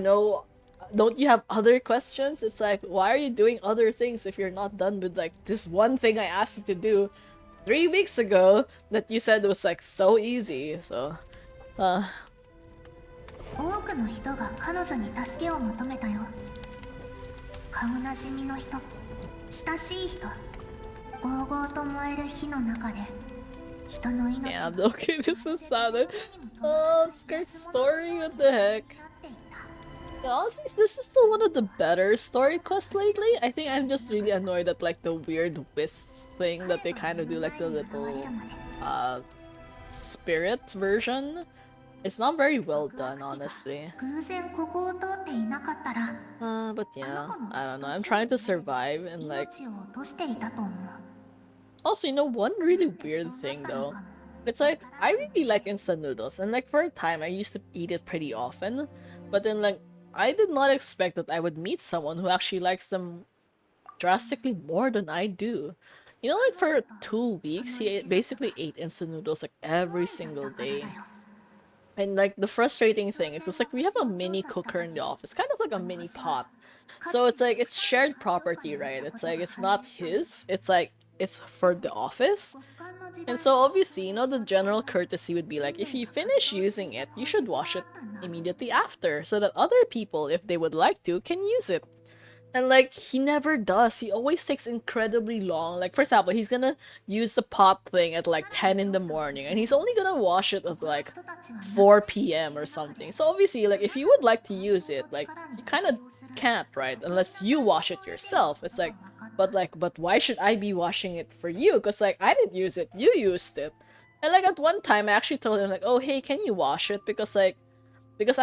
don't you have other questions? It's like, why are you doing other things if you're not done with like this one thing I asked you to do 3 weeks ago that you said was like so easy? So, 多くの人が彼女に助けを求めたよ。顔なじみの人、親しい人、ゴーゴーと燃える火の中で人の命が damn, okay, this is sad. にも Oh, Skirk's story, what the heck? なっていった。Honestly, this is still one of the better story quests lately. I think I'm just really annoyed at like the weird wisp thing that they kind of do, like the little spirit version. It's not very well done, honestly. 偶然ここを通っていなかったら But yeah, I don't know. I'm trying to survive and like. 命を落としていたと思う Also, you know, one really weird thing though. It's like, I really like instant noodles, and like for a time I used to eat it pretty often, but then like, I did not expect that I would meet someone who actually likes them drastically more than I do. You know, like for 2 weeks, he basically ate instant noodles like every single day. And like the frustrating thing is just like we have a mini cooker in the office, kind of like a mini pot. So it's like it's shared property, right? It's like it's not his, it's like it's for the office. And so obviously, you know, the general courtesy would be like if you finish using it, you should wash it immediately after so that other people, if they would like to, can use it. And like he never does. He always takes incredibly long. Like for example, he's gonna use the pot thing at like 10 in the morning and he's only gonna wash it at like 4 p.m. or something. So obviously, like if you would like to use it, like you kind of can't, right? Unless you wash it yourself. It's like, but why should I be washing it for you? Because like I didn't use it, you used it. And like at one time I actually told him like, oh hey, can you wash it? Because I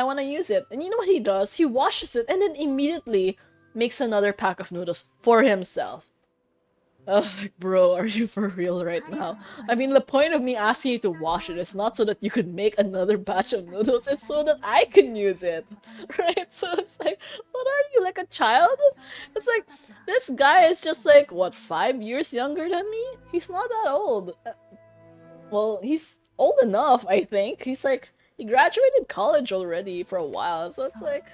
want to use it. And you know what he does? He washes it and then immediately makes another pack of noodles for himself. I was like, bro, are you for real right now? I mean, the point of me asking you to wash it is not so that you could make another batch of noodles, it's so that I can use it, right? So it's like, what are you, like a child? It's like, this guy is just like, what, 5 years younger than me? He's not that old. Well, he's old enough, I think. He's like, he graduated college already for a while, so it's like,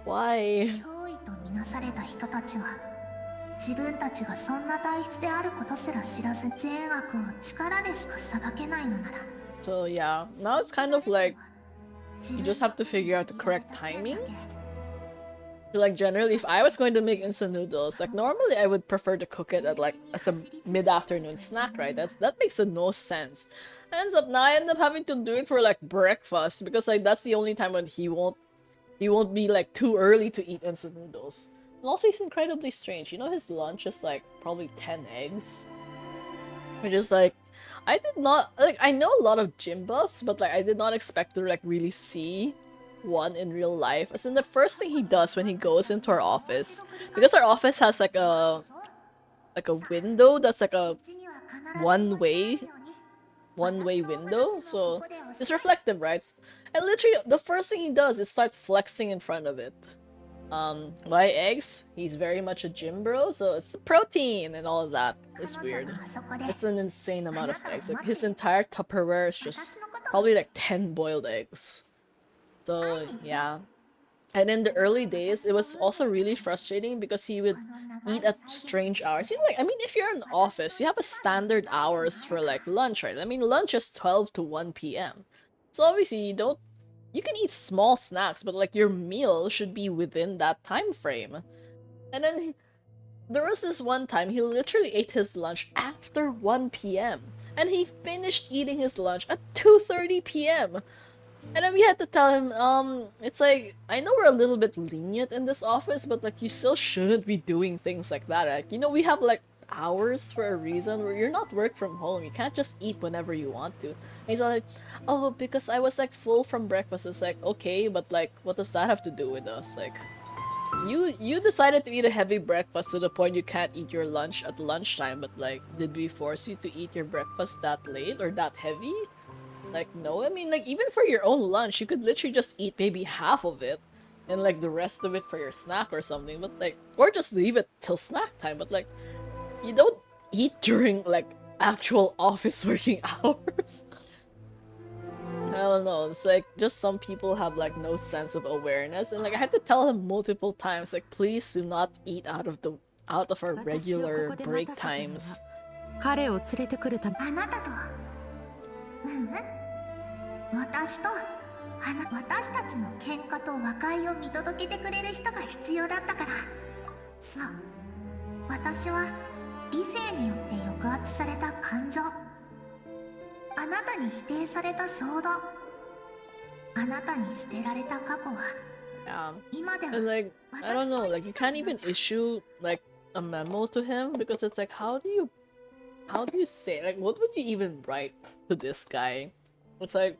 why? 脅威とみなされた人たちは自分たちがそんな体質であることすら知らず善悪を力でしか裁けないのなら So yeah, now it's kind of like you just have to figure out the correct timing. So like generally, if I was going to make instant noodles, like normally I would prefer to cook it at like as a mid-afternoon snack, right? That makes the most sense. Ends up now I end up having to do it for like breakfast because like that's the only time when he won't be like too early to eat instant noodles. And also he's incredibly strange. You know his lunch is like probably 10 eggs. Which is like I did not like I know a lot of gym buffs, but like I did not expect to like really see one in real life. As in the first thing he does when he goes into our office, because our office has like a window that's like a one-way window, so it's reflective, right? And literally the first thing he does is start flexing in front of it. Why eggs? He's very much a gym bro, so it's the protein and all of that. It's weird. It's an insane amount of eggs. Like his entire Tupperware is just probably like 10 boiled eggs. So yeah. And in the early days, it was also really frustrating because he would eat at strange hours. You know, like, I mean, if you're in office, you have a standard hours for like lunch, right? I mean, lunch is 12 to 1 p.m. So obviously you can eat small snacks, but like your meal should be within that time frame. And then there was this one time he literally ate his lunch after 1 p.m. and he finished eating his lunch at 2:30 p.m. And then we had to tell him, it's like, I know we're a little bit lenient in this office, but like you still shouldn't be doing things like that. Like, you know, we have like hours for a reason where you're not work from home. You can't just eat whenever you want to. And he's all like, oh, because I was like full from breakfast. It's like, okay, but like, what does that have to do with us? Like, you decided to eat a heavy breakfast to the point you can't eat your lunch at lunchtime, but like, did we force you to eat your breakfast that late or that heavy? Like, no, I mean, like, even for your own lunch, you could literally just eat maybe half of it and like the rest of it for your snack or something, but like, or just leave it till snack time, but like, you don't eat during like actual office working hours. I don't know, it's like just some people have like no sense of awareness, and like I had to tell him multiple times like, please do not eat out of our regular break times. 彼を連れてくるためあなたと私たちの喧嘩と和解を見届けてくれる人が必要だったから。そう、私は理性によって抑圧された感情、あなたに否定された衝動、あなたに捨てられた過去は Yeah. 今では And like, I don't 私と know, like you 一 can't 番 even issue like a memo to him because it's like how do you say, like, what would you even write to this guy? It's like,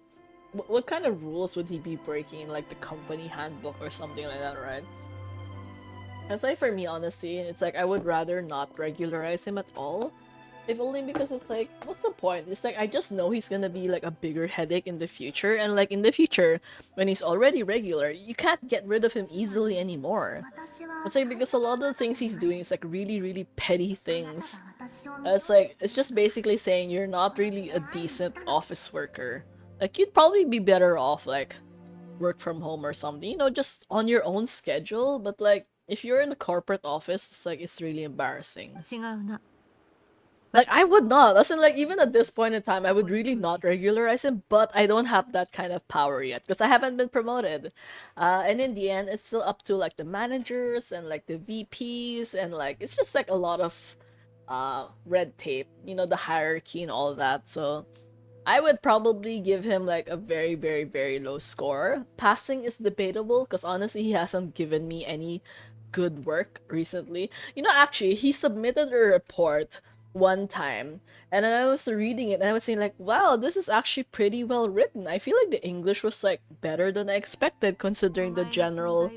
what kind of rules would he be breaking, like the company handbook or something like that, right? It's like, for me, honestly, it's like I would rather not regularize him at all. If only because it's like, what's the point? It's like, I just know he's gonna be like a bigger headache in the future, and like in the future, when he's already regular, you can't get rid of him easily anymore. 私は It's like, because a lot of the things he's doing is like really, really petty あなた things. が私を見 It's like, it's just basically saying you're not really a decent office worker. Like, you'd probably be better off, like, work from home or something, you know, just on your own schedule. But like, if you're in a corporate office, it's like, it's really embarrassing. 違うな。 Like, I would not. As in, like, even at this point in time, I would really not regularize him, but I don't have that kind of power yet because I haven't been promoted. And in the end, it's still up to, like, the managers and, like, the VPs, and, like, it's just, like, a lot of red tape, you know, the hierarchy and all that. So, I would probably give him, like, a very, very, very low score. Passing is debatable because, honestly, he hasn't given me any good work recently. You know, actually, he submitted a report one time, and then I was reading it and I was saying like, wow, this is actually pretty well written. I feel like the English was like better than I expected considering the general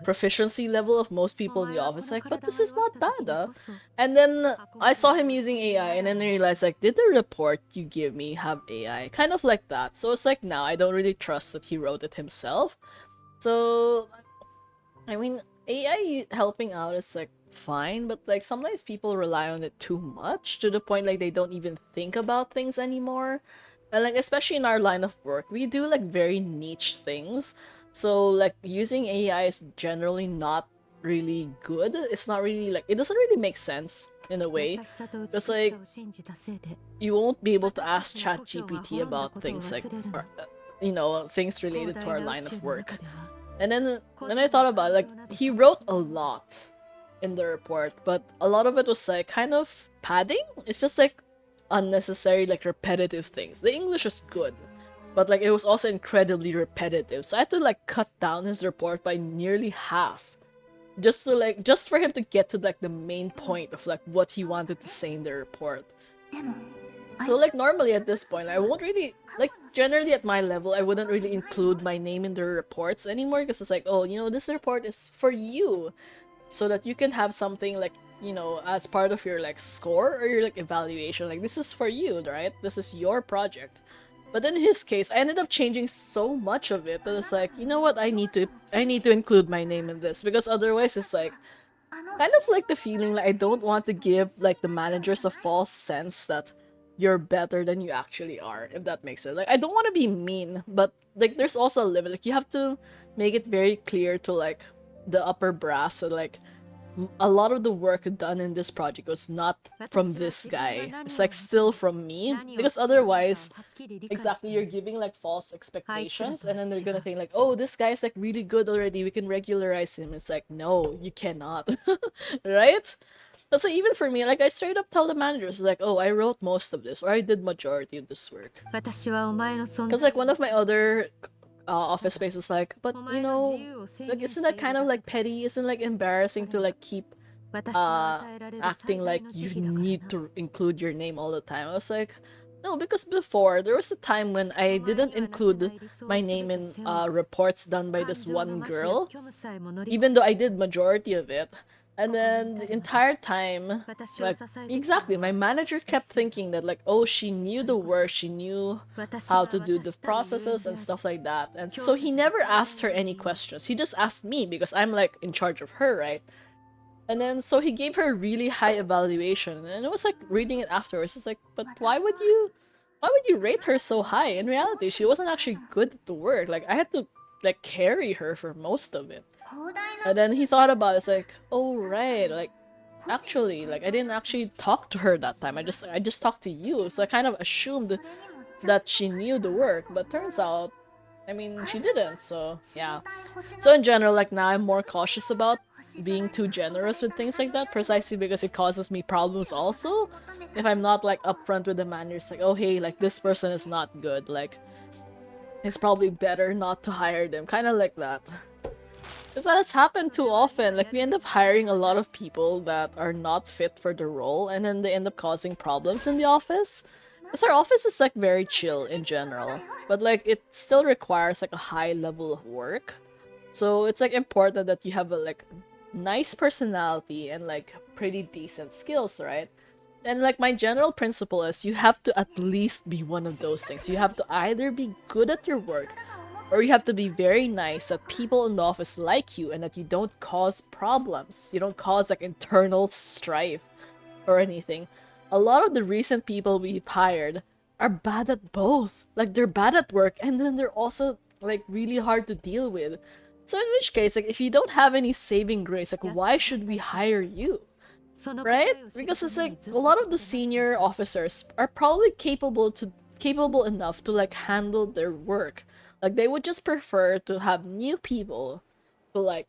proficiency level of most people in the office. Like, but this is not bad. And then I saw him using AI, and then I realized like, did the report you give me have AI? Kind of like that. So it's like, now I don't really trust that he wrote it himself. So I mean, AI helping out is like fine, but like sometimes people rely on it too much to the point like they don't even think about things anymore. And like, especially in our line of work, we do like very niche things. So like using AI is generally not really good. It's not really like, it doesn't really make sense in a way. 優しさと美し It's さ like を信じたせいで you won't be able to ask ChatGPT about things like, 忘れるの you know, things 広 related to 大 our な line 宇宙 of の work. 中では And then when I thought about it, like, he wrote a lot in the report, but a lot of it was like kind of padding. It's just like unnecessary, like repetitive things. The English was good, but like it was also incredibly repetitive. So I had to like cut down his report by nearly half. Just to like, just for him to get to like the main point of like what he wanted to say in the report. でも So like normally at this point, I won't really, like generally at my level, I wouldn't really include my name in the reports anymore because it's like, oh, you know, this report is for you so that you can have something like, you know, as part of your like score or your like evaluation. Like, this is for you, right? This is your project. But in his case, I ended up changing so much of it that it's like, you know what, I need to include my name in this because otherwise it's like kind of like the feeling like I don't want to give like the managers a false sense that you're better than you actually are, if that makes sense. Like, I don't want to be mean, but like there's also a limit. Like, you have to make it very clear to like the upper brass that like a lot of the work done in this project was not from this guy. It's like still from me, because otherwise, exactly, you're giving like false expectations, and then they're gonna think like, oh, this guy's like really good already, we can regularize him. It's like, no, you cannot. Right? So even for me, like, I straight up tell the managers like, oh, I wrote most of this, or I did majority of this work. 私はお前の存 Because 在 like one of my other office spaces like, but you know, like, isn't that kind of like petty? Isn't like embarrassing to like keep 私が与えられる最 acting 大 like の you 慈悲だから need な to include your name all the time? I was like, no, because before there was a time when I didn't include my name in reports done by this one girl, 虚無さえも乗り even though I did majority of it. And then the entire time, 私を like, 支えてきた exactly, my manager kept thinking that like, oh, she knew the work, she knew 私 how は to do the 私たるゆえん processes であ and る stuff like that. And so he never asked her any questions. He just asked me because I'm like in charge of her, right? And then so he gave her a really high evaluation. And it was like reading it afterwards. It's like, but why would you rate her so high? In reality, she wasn't actually good at the work. Like, I had to like carry her for most of it. 広大な And then he thought about it, it's like, oh right, like actually, like I didn't actually talk to her that time. I just talked to you. So I kind of assumed それにもちょっ that she knew the work, but turns out, I mean, she didn't. So と yeah. 冷たい星の So in general, like now I'm more cautious about being too generous with things like that, precisely because it causes me problems also. If I'm not like upfront with the managers, like, oh hey, like this person is not good, like it's probably better not to hire them. Kind of like that. Because that has happened too often. Like, we end up hiring a lot of people that are not fit for the role, and then they end up causing problems in the office. Because our office is, like, very chill in general. But, like, it still requires, like, a high level of work. So it's, like, important that you have a, like, nice personality and, like, pretty decent skills, right? And, like, my general principle is you have to at least be one of those things. You have to either be good at your work, or you have to be very nice that people in the office like you and that you don't cause problems. You don't cause like internal strife or anything. A lot of the recent people we've hired are bad at both. Like, they're bad at work and then they're also like really hard to deal with. So in which case, like, if you don't have any saving grace, like, why should we hire you? Right? Because it's like a lot of the senior officers are probably capable enough to like handle their work. Like, they would just prefer to have new people to like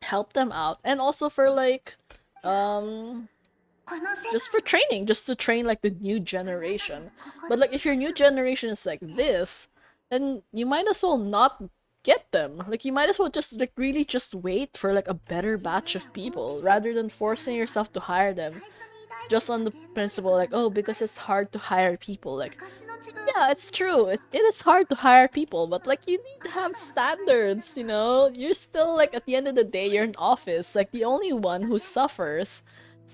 help them out, and also for like just for training, just to train like the new generation. But like, if your new generation is like this, then you might as well not get them. Like, you might as well just like really just wait for like a better batch of people rather than forcing yourself to hire them just on the principle like, oh, because it's hard to hire people. Like, yeah, it's true, it is hard to hire people, but like, you need to have standards, you know? You're still like, at the end of the day, you're in office. Like, the only one who suffers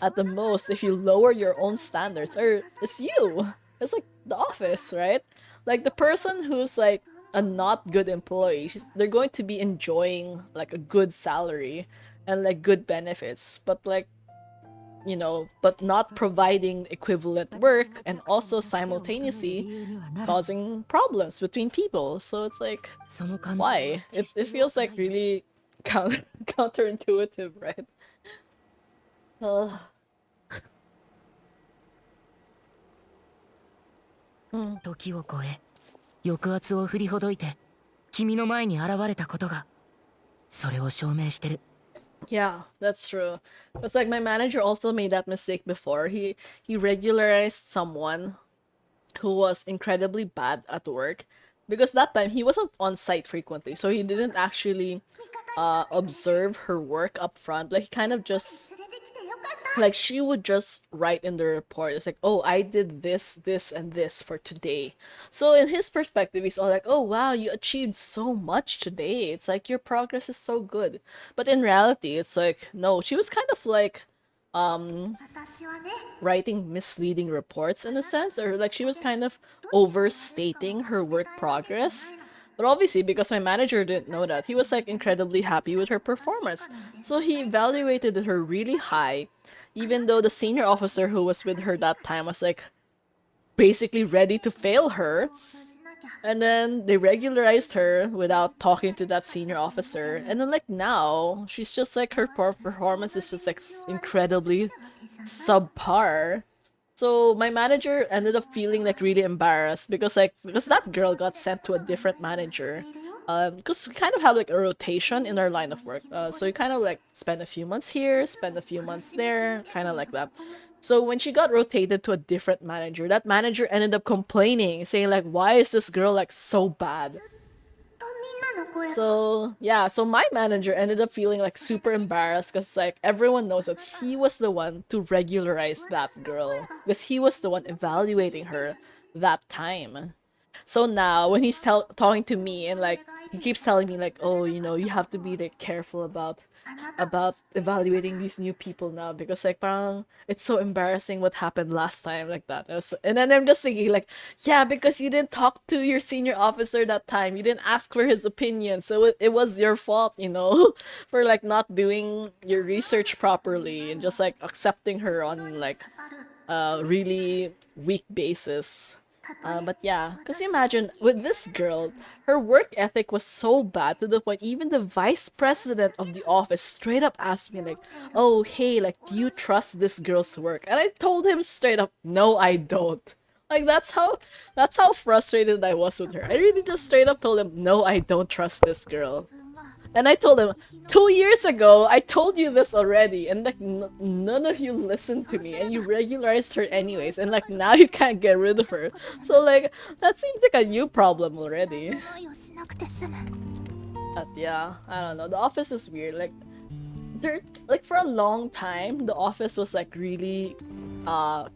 at the most if you lower your own standards it's you. It's like the office, right? Like, the person who's like a not good employee, they're going to be enjoying like a good salary and like good benefits, but like, you know, but not providing equivalent work and also simultaneously causing problems between people. So it's like, why? It feels like really counterintuitive, right? Ugh. 時を超え抑圧を振りほどいて君の前に現れたことがそれを証明してる。 Yeah, that's true. It's like my manager also made that mistake before. He regularized someone who was incredibly bad at work, because that time he wasn't on site frequently, so he didn't actually observe her work up front. Like, he kind of just, like, she would just write in the report, it's like, oh, I did this, this, and this for today. So in his perspective, he's all like, oh wow, you achieved so much today. It's like, your progress is so good. But in reality, it's like, no, she was kind of like writing misleading reports in a sense, or like she was kind of overstating her work progress. But obviously, because my manager didn't know that, he was like incredibly happy with her performance. So he evaluated her really high, even though the senior officer who was with her that time was like basically ready to fail her. And then they regularized her without talking to that senior officer. And then like now, she's just like, her performance is just like incredibly subpar. So my manager ended up feeling like really embarrassed because that girl got sent to a different manager. Because we kind of have like a rotation in our line of work. So you kind of like spend a few months here, spend a few months there, kind of like that. So when she got rotated to a different manager, that manager ended up complaining, saying like, why is this girl like so bad? So yeah, so my manager ended up feeling like super embarrassed because like everyone knows that he was the one to regularize that girl, because he was the one evaluating her that time. So now when he's talking to me and like he keeps telling me like, oh, you know, you have to be like careful about evaluating these new people now, because like parang it's so embarrassing what happened last time, like that. And then I'm just thinking like, yeah, because you didn't talk to your senior officer that time, you didn't ask for his opinion, so it was your fault, you know, for like not doing your research properly and just like accepting her on like a really weak basis. But yeah, because imagine, with this girl, her work ethic was so bad to the point even the vice president of the office straight up asked me like, oh, hey, like, do you trust this girl's work? And I told him straight up, no, I don't. Like, that's how frustrated I was with her. I really just straight up told him, no, I don't trust this girl. And I told him, 2 years ago, I told you this already, and like none of you listened to me, and you regularized her anyways, and like now you can't get rid of her. So like that seems like a you problem already. 思いをしなくて済む But yeah, I don't know. The office is weird. Like there, like for a long time, the office was like really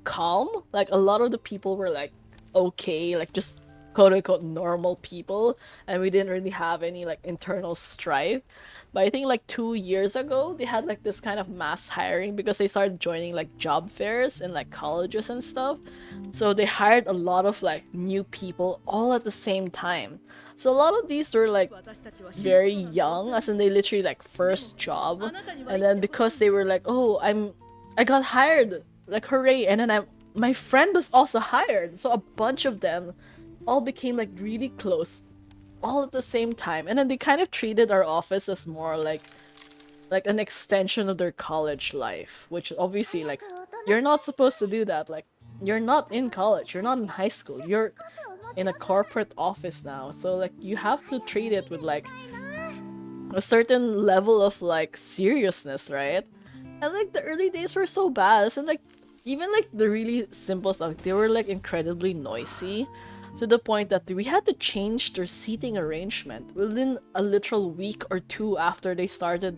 calm. Like a lot of the people were like okay, like just quote unquote normal people, and we didn't really have any like internal strife. But I think like 2 years ago they had like this kind of mass hiring because they started joining like job fairs in like colleges and stuff. So they hired a lot of like new people all at the same time. So a lot of these were like very young, as in they literally like first job, and then because they were like, oh, I got hired, like hooray, and then my friend was also hired, so a bunch of them all became like really close all at the same time, and then they kind of treated our office as more like an extension of their college life, which obviously like you're not supposed to do that. Like you're not in college, you're not in high school, you're in a corporate office now, so like you have to treat it with like a certain level of like seriousness, right? And like the early days were so bad, and like even like the really simple stuff, they were like incredibly noisy to the point that we had to change their seating arrangement within a literal week or two after they started,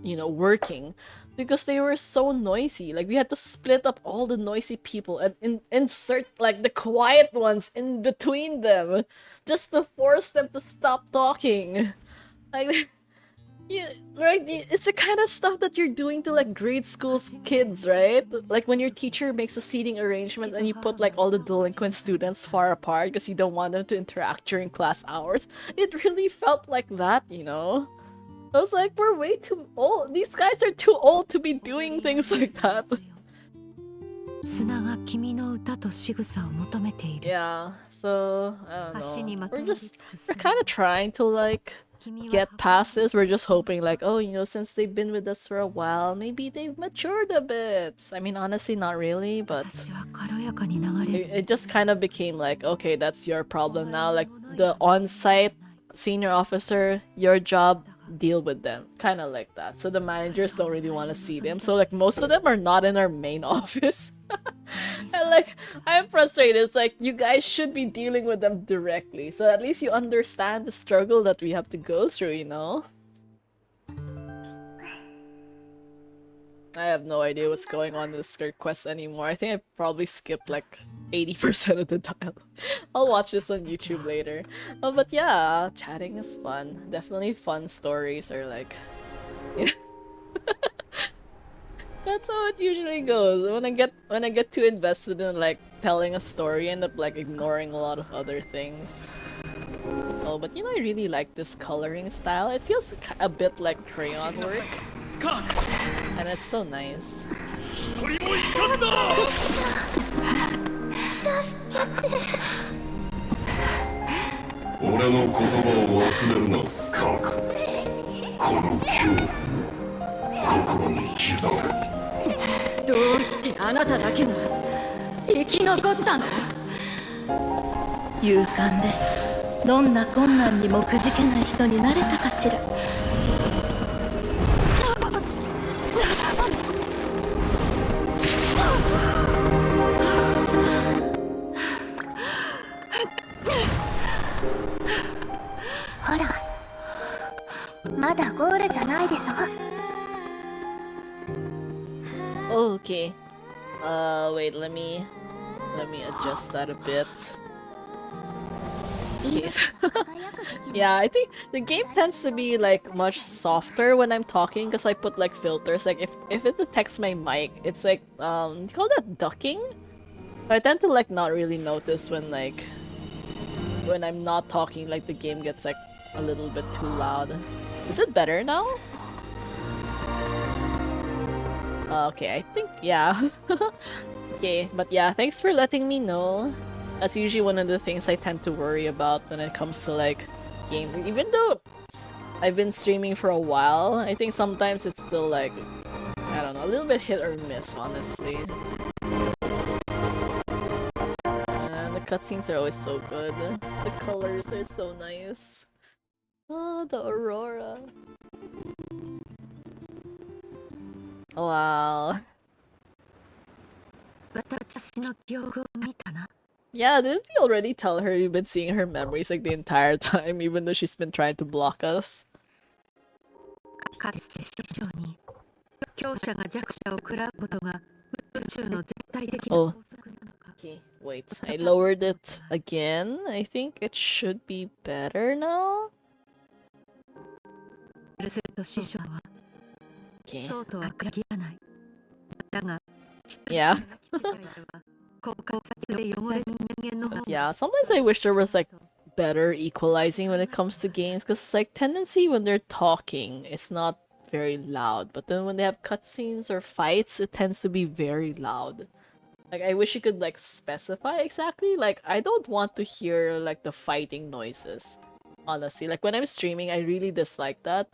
you know, working, because they were so noisy. Like we had to split up all the noisy people and insert like the quiet ones in between them just to force them to stop talking. Like yeah, right? It's the kind of stuff that you're doing to like grade school kids, right? Like when your teacher makes a seating arrangement and you put like all the delinquent students far apart because you don't want them to interact during class hours. It really felt like that, you know? I was like, we're way too old. These guys are too old to be doing things like that. 砂が君の歌と仕草を求めている。 Yeah, so I don't 橋に know. まと We're わり just つく we're kind of trying to like 君は get past this. We're just hoping like, oh, you know, since they've been with us for a while, maybe they've matured a bit. I mean, honestly, not really, but 私は軽やかに流れる。 it just kind of became like, okay, that's your problem now. Like the on-site senior officer, your job, deal with them. Kind of like that. So the managers don't really want to see them. So like most of them are not in our main office. And like I'm frustrated. It's like you guys should be dealing with them directly. So at least you understand the struggle that we have to go through, you know? I have no idea what's going on in the Skirk Quest anymore. I think I probably skipped like 80% of the dialogue. I'll watch this on YouTube later. Oh, but yeah, chatting is fun. Definitely fun stories are like... That's how it usually goes. When I get too invested in like telling a story, I end up like ignoring a lot of other things. Oh, but you know, I really like this coloring style. It feels a bit like crayon work. And it's so nice. 俺の言葉を忘れるな、スカーク。この恐怖心に刻め。どうしてあなただけが生き残ったの？勇敢でどんな困難にもくじけない人になれたかしら。ほらまだゴールじゃないでしょ Okay. Wait, let me adjust that a bit. Okay. Yeah, I think the game tends to be like much softer when I'm talking because I put like filters. Like if it detects my mic, it's like you call that ducking? I tend to like not really notice when like when I'm not talking, like the game gets like a little bit too loud. Is it better now? Okay, I think, yeah. Okay, but yeah, thanks for letting me know. That's usually one of the things I tend to worry about when it comes to like games. Even though I've been streaming for a while, I think sometimes it's still like, I don't know, a little bit hit or miss, honestly. And the cutscenes are always so good. The colors are so nice. Oh, the Aurora. Wow. 私の記憶を見たな。 Yeah, didn't we already tell her you've been seeing her memories like the entire time, even though she's been trying to block us? かつて師匠に強者が弱者を食らうことが宇宙の絶対的な Oh. 法則なのか。 Okay, wait. I lowered it again. I think it should be better now. すると師匠は Okay. そうとは限らない。だが、 Yeah. 考察で汚れ人間の方 Yeah, sometimes I wish there was like better equalizing when it comes to games, because it's like tendency when they're talking, it's not very loud, but then when they have cutscenes or fights, it tends to be very loud. Like, I wish you could like specify exactly. Like, I don't want to hear like the fighting noises. Honestly, like when I'm streaming, I really dislike that.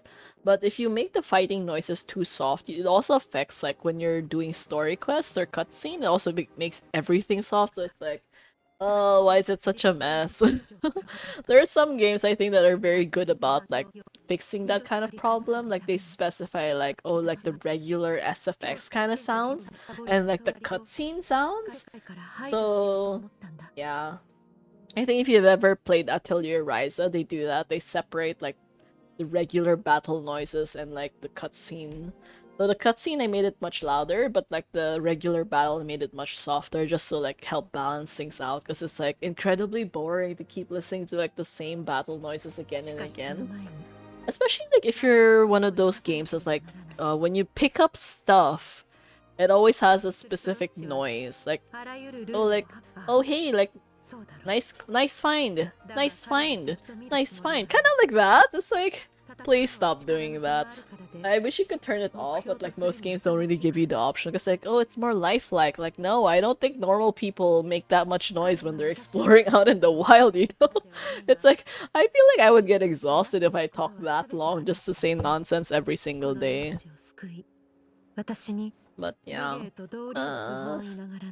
But if you make the fighting noises too soft, it also affects like when you're doing story quests or cutscene. It also makes everything soft. So it's like, oh, why is it such a mess? There are some games I think that are very good about like fixing that kind of problem. Like they specify like, oh, like the regular SFX kind of sounds and like the cutscene sounds. So yeah. I think if you've ever played Atelier Ryza, they do that. They separate like the regular battle noises and like the cutscene. So the cutscene I made it much louder, but like the regular battle I made it much softer just to like help balance things out, because it's like incredibly boring to keep listening to like the same battle noises again and again. Especially like if you're one of those games that's like when you pick up stuff, it always has a specific noise. Like oh hey, like nice find, nice find, nice find. Kind of like that. It's like, please stop doing that. I wish you could turn it off, but like most games don't really give you the option, because like, oh, it's more lifelike. Like, no, I don't think normal people make that much noise when they're exploring out in the wild, you know? It's like, I feel like I would get exhausted if I talk that long just to say nonsense every single day. But yeah,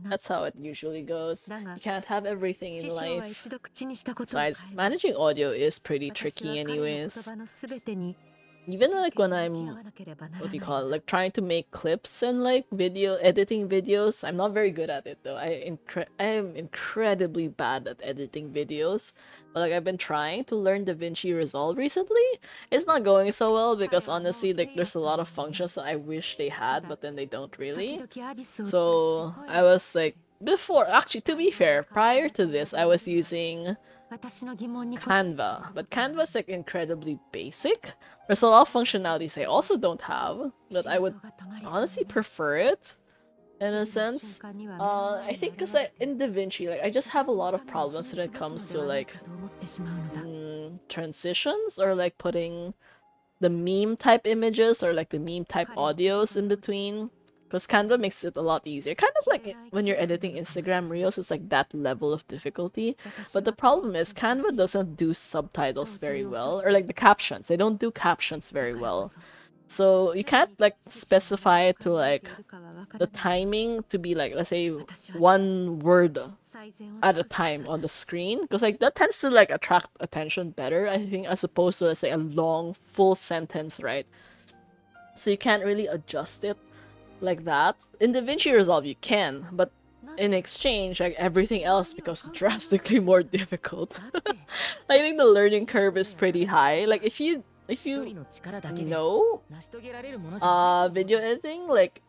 that's how it usually goes. You can't have everything in life. Besides, managing audio is pretty tricky anyways. Even like when I'm, what do you call it, like trying to make clips and like editing videos, I'm not very good at it though. I am incredibly bad at editing videos. But like I've been trying to learn DaVinci Resolve recently. It's not going so well because honestly like there's a lot of functions that I wish they had, but then they don't really. So I was like, before, actually to be fair, prior to this I was using Canva, but Canva's like incredibly basic. There's a lot of functionalities I also don't have, but I would honestly prefer it in a sense. I think because in DaVinci, like I just have a lot of problems when it comes to like transitions or like putting the meme type images or like the meme type audios in between. Because Canva makes it a lot easier. Kind of like when you're editing Instagram Reels, it's like that level of difficulty. But the problem is Canva doesn't do subtitles very well. Or like the captions. They don't do captions very well. So you can't like specify it to like the timing to be like, let's say, one word at a time on the screen. Because like that tends to like attract attention better, I think, as opposed to, let's say, a long full sentence, right? So you can't really adjust it like that. In DaVinci Resolve you can, but in exchange, like everything else becomes drastically more difficult. I think the learning curve is pretty high. Like if you know video editing, like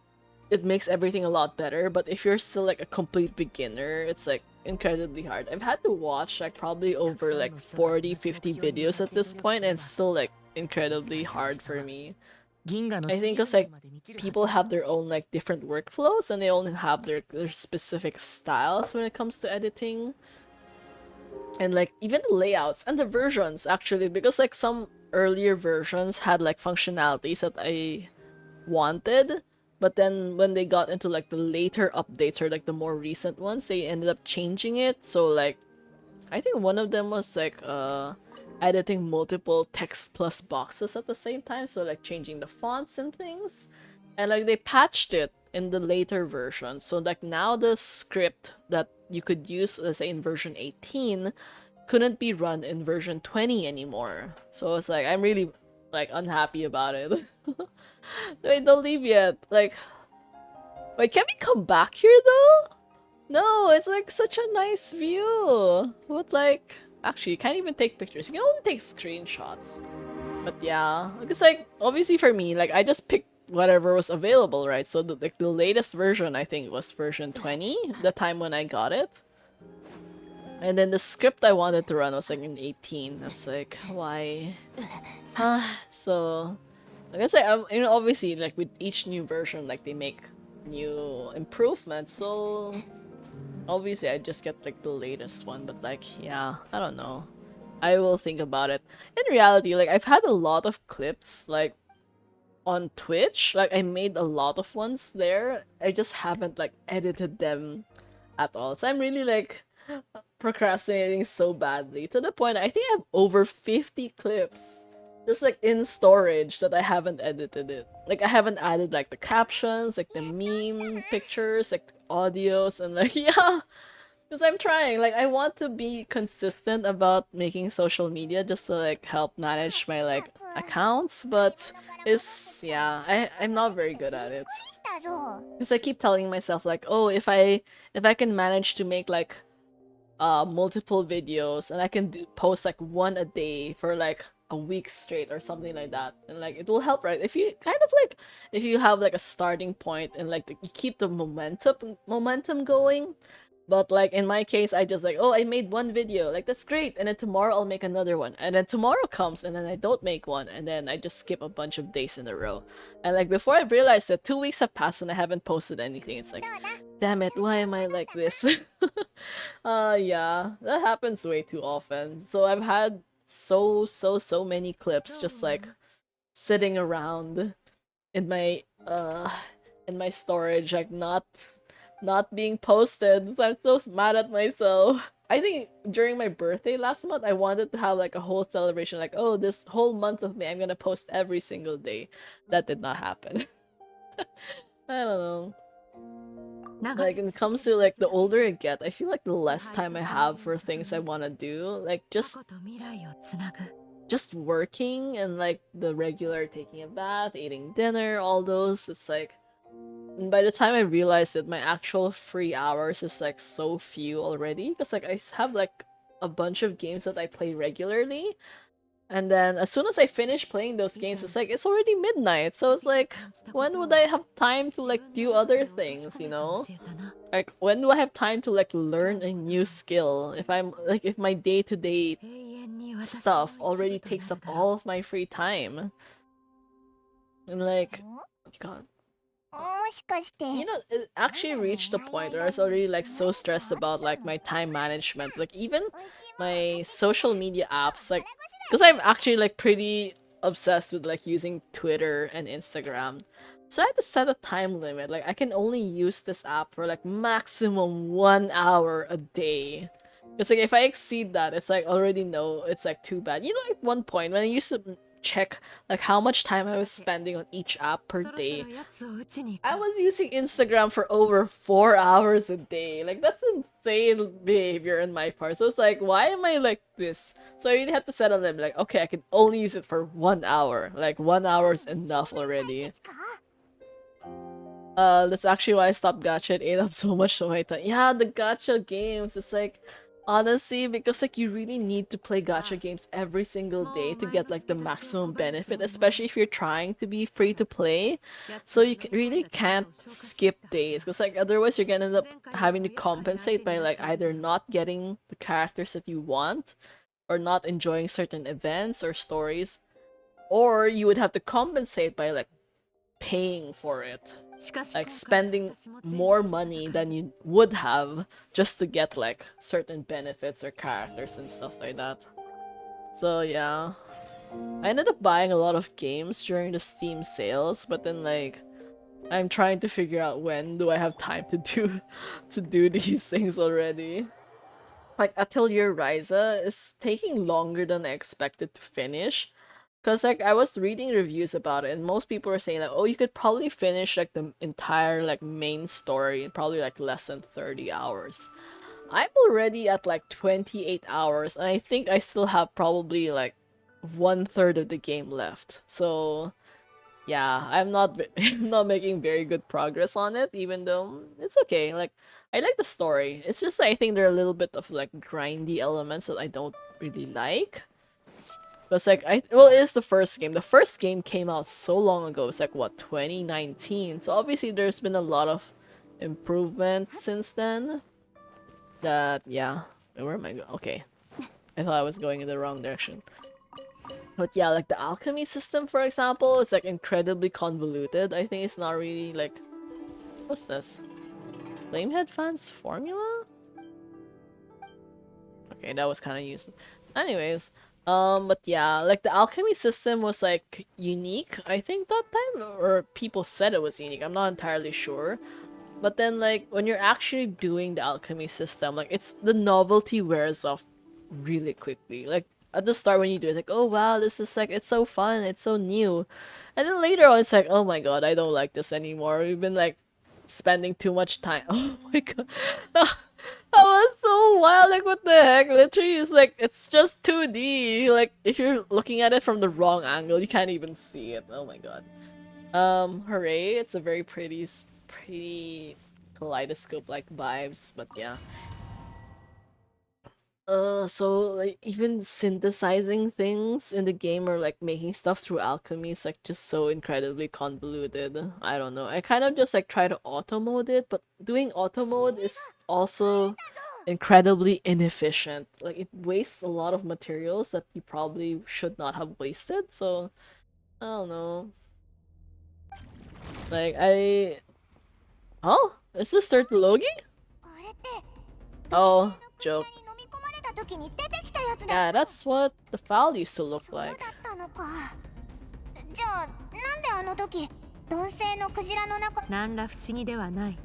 it makes everything a lot better, but if you're still like a complete beginner, it's like incredibly hard. I've had to watch like probably over like 40-50 videos at this point, and it's still like incredibly hard for me. I think because like people have their own like different workflows and they only have their specific styles when it comes to editing. And like even the layouts and the versions actually, because like some earlier versions had like functionalities that I wanted, but then when they got into like the later updates or like the more recent ones, they ended up changing it. So like I think one of them was like editing multiple text plus boxes at the same time, so like changing the fonts and things, and like they patched it in the later version, so like now the script that you could use, let's say in version 18, couldn't be run in version 20 anymore. So it's like I'm really like unhappy about it. Wait, don't leave yet. Like, wait, can we come back here though? No, it's like such a nice view. But like, actually, you can't even take pictures. You can only take screenshots. But yeah, because like obviously for me, like I just picked whatever was available, right? So like the latest version I think was version 20, the time when I got it. And then the script I wanted to run was like in 18. I was like, why? So I guess like you know, obviously like with each new version, like they make new improvements. So obviously I just get like the latest one. But like yeah, I don't know. I will think about it. In reality, like I've had a lot of clips like on Twitch. Like I made a lot of ones there. I just haven't like edited them at all. So I'm really like procrastinating so badly to the point I think I have over 50 clips just like in storage that I haven't edited it. Like I haven't added like the captions, like the meme pictures, like the audios, and like yeah. Because I'm trying, like I want to be consistent about making social media just to like help manage my like accounts, but it's yeah, I'm not very good at it. Because I keep telling myself like, oh, if I can manage to make like multiple videos and I can post like one a day for like a week straight or something like that, and like it will help, right? If you kind of like if you have like a starting point and like you keep the momentum going. But like in my case, I just like, oh, I made one video, like that's great, and then tomorrow I'll make another one, and then tomorrow comes and then I don't make one, and then I just skip a bunch of days in a row. And like before I realized that 2 weeks have passed and I haven't posted anything, it's like, damn it, why am I like this? Yeah, that happens way too often. So I've had so many clips just like sitting around in my storage, like not being posted. So I'm so mad at myself. I think during my birthday last month, I wanted to have like a whole celebration, like, oh, this whole month of May, I'm gonna post every single day. That did not happen. I don't know. Like, when it comes to like the older I get, I feel like the less time I have for things I want to do, like just working and like the regular taking a bath, eating dinner, all those. It's like by the time I realized that my actual free hours is like so few already, because like I have like a bunch of games that I play regularly, and then as soon as I finish playing those games, it's like it's already midnight. So it's like, when would I have time to like do other things, you know? Like when do I have time to like learn a new skill if I'm like if my day-to-day stuff already takes up all of my free time? And like, God. You know, it actually reached the point where I was already like so stressed about like my time management. Like even my social media apps, like, because I'm actually like pretty obsessed with like using Twitter and Instagram. So I had to set a time limit. Like I can only use this app for like maximum 1 hour a day. It's like if I exceed that, it's like already know it's like too bad. You know, at one point when I used to check like how much time I was spending on each app per day, I was using Instagram for over 4 hours a day. Like that's insane behavior on my part. So it's like, why am I like this? So I really have to set a limit. Like, okay, I can only use it for 1 hour. Like 1 hour is enough already. That's actually why I stopped gacha. It ate up so much of my time. Yeah, the gacha games. It's like, honestly, because like you really need to play gacha games every single day to get like the maximum benefit, especially if you're trying to be free to play. So you really can't skip days, because like otherwise you're gonna end up having to compensate by like either not getting the characters that you want, or not enjoying certain events or stories, or you would have to compensate by like paying for it, like spending more money than you would have just to get like certain benefits or characters and stuff like that. So yeah, I ended up buying a lot of games during the Steam sales, but then like I'm trying to figure out when do I have time to do these things already. Like Atelier Ryza is taking longer than I expected to finish. Cause like I was reading reviews about it and most people were saying like, oh, you could probably finish like the entire like main story in probably like less than 30 hours. I'm already at like 28 hours, and I think I still have probably like 1/3 of the game left. So yeah, I'm not I'm not making very good progress on it, even though it's okay. Like I like the story. It's just I think there are a little bit of like grindy elements that I don't really like. Because like well, it is the first game. The first game came out so long ago. It's like what 2019. So obviously there's been a lot of improvement since then. That yeah. Where am I going? Okay, I thought I was going in the wrong direction. But yeah, like the alchemy system, for example, is like incredibly convoluted. I think it's not really like what's this? Flamehead fans formula? Okay, that was kind of useless. Anyways, but yeah, like the alchemy system was like unique, I think that time, or people said it was unique. I'm not entirely sure. But then like when you're actually doing the alchemy system, like it's the novelty wears off really quickly. Like at the start when you do it, like, oh wow, this is like it's so fun, it's so new. And then later on it's like, oh my god, I don't like this anymore. We've been like spending too much time. Oh my god. That was so wild, like what the heck? Literally it's like it's just 2D. Like if you're looking at it from the wrong angle, you can't even see it. Oh my god. Hooray, it's a very pretty kaleidoscope-like vibes, but yeah. So like even synthesizing things in the game or like making stuff through alchemy is like just so incredibly convoluted. I don't know. I kind of just like try to auto mode it, but doing auto mode is also incredibly inefficient. Like it wastes a lot of materials that you probably should not have wasted. So I don't know. Like oh, is this third Logi? Oh, joke. Yeah, that's what the file used to look like. じゃあなんであの時男性のクジラの中何ら不思議ではない。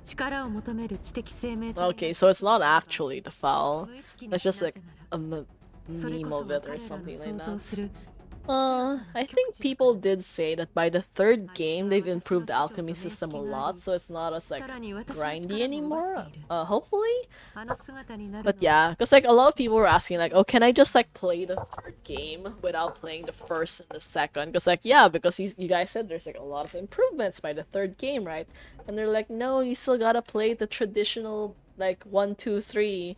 力を求める知的生命体 Okay, so it's not actually the file. It's just like a meme of it or something like that. I think people did say that by the third game they've improved the alchemy system a lot, so it's not as like grindy anymore. Hopefully. But yeah, because like a lot of people were asking like, oh, can I just like play the third game without playing the first and the second? Because like yeah, because you guys said there's like a lot of improvements by the third game, right? And they're like, no, you still gotta play the traditional like 1, 2, 3,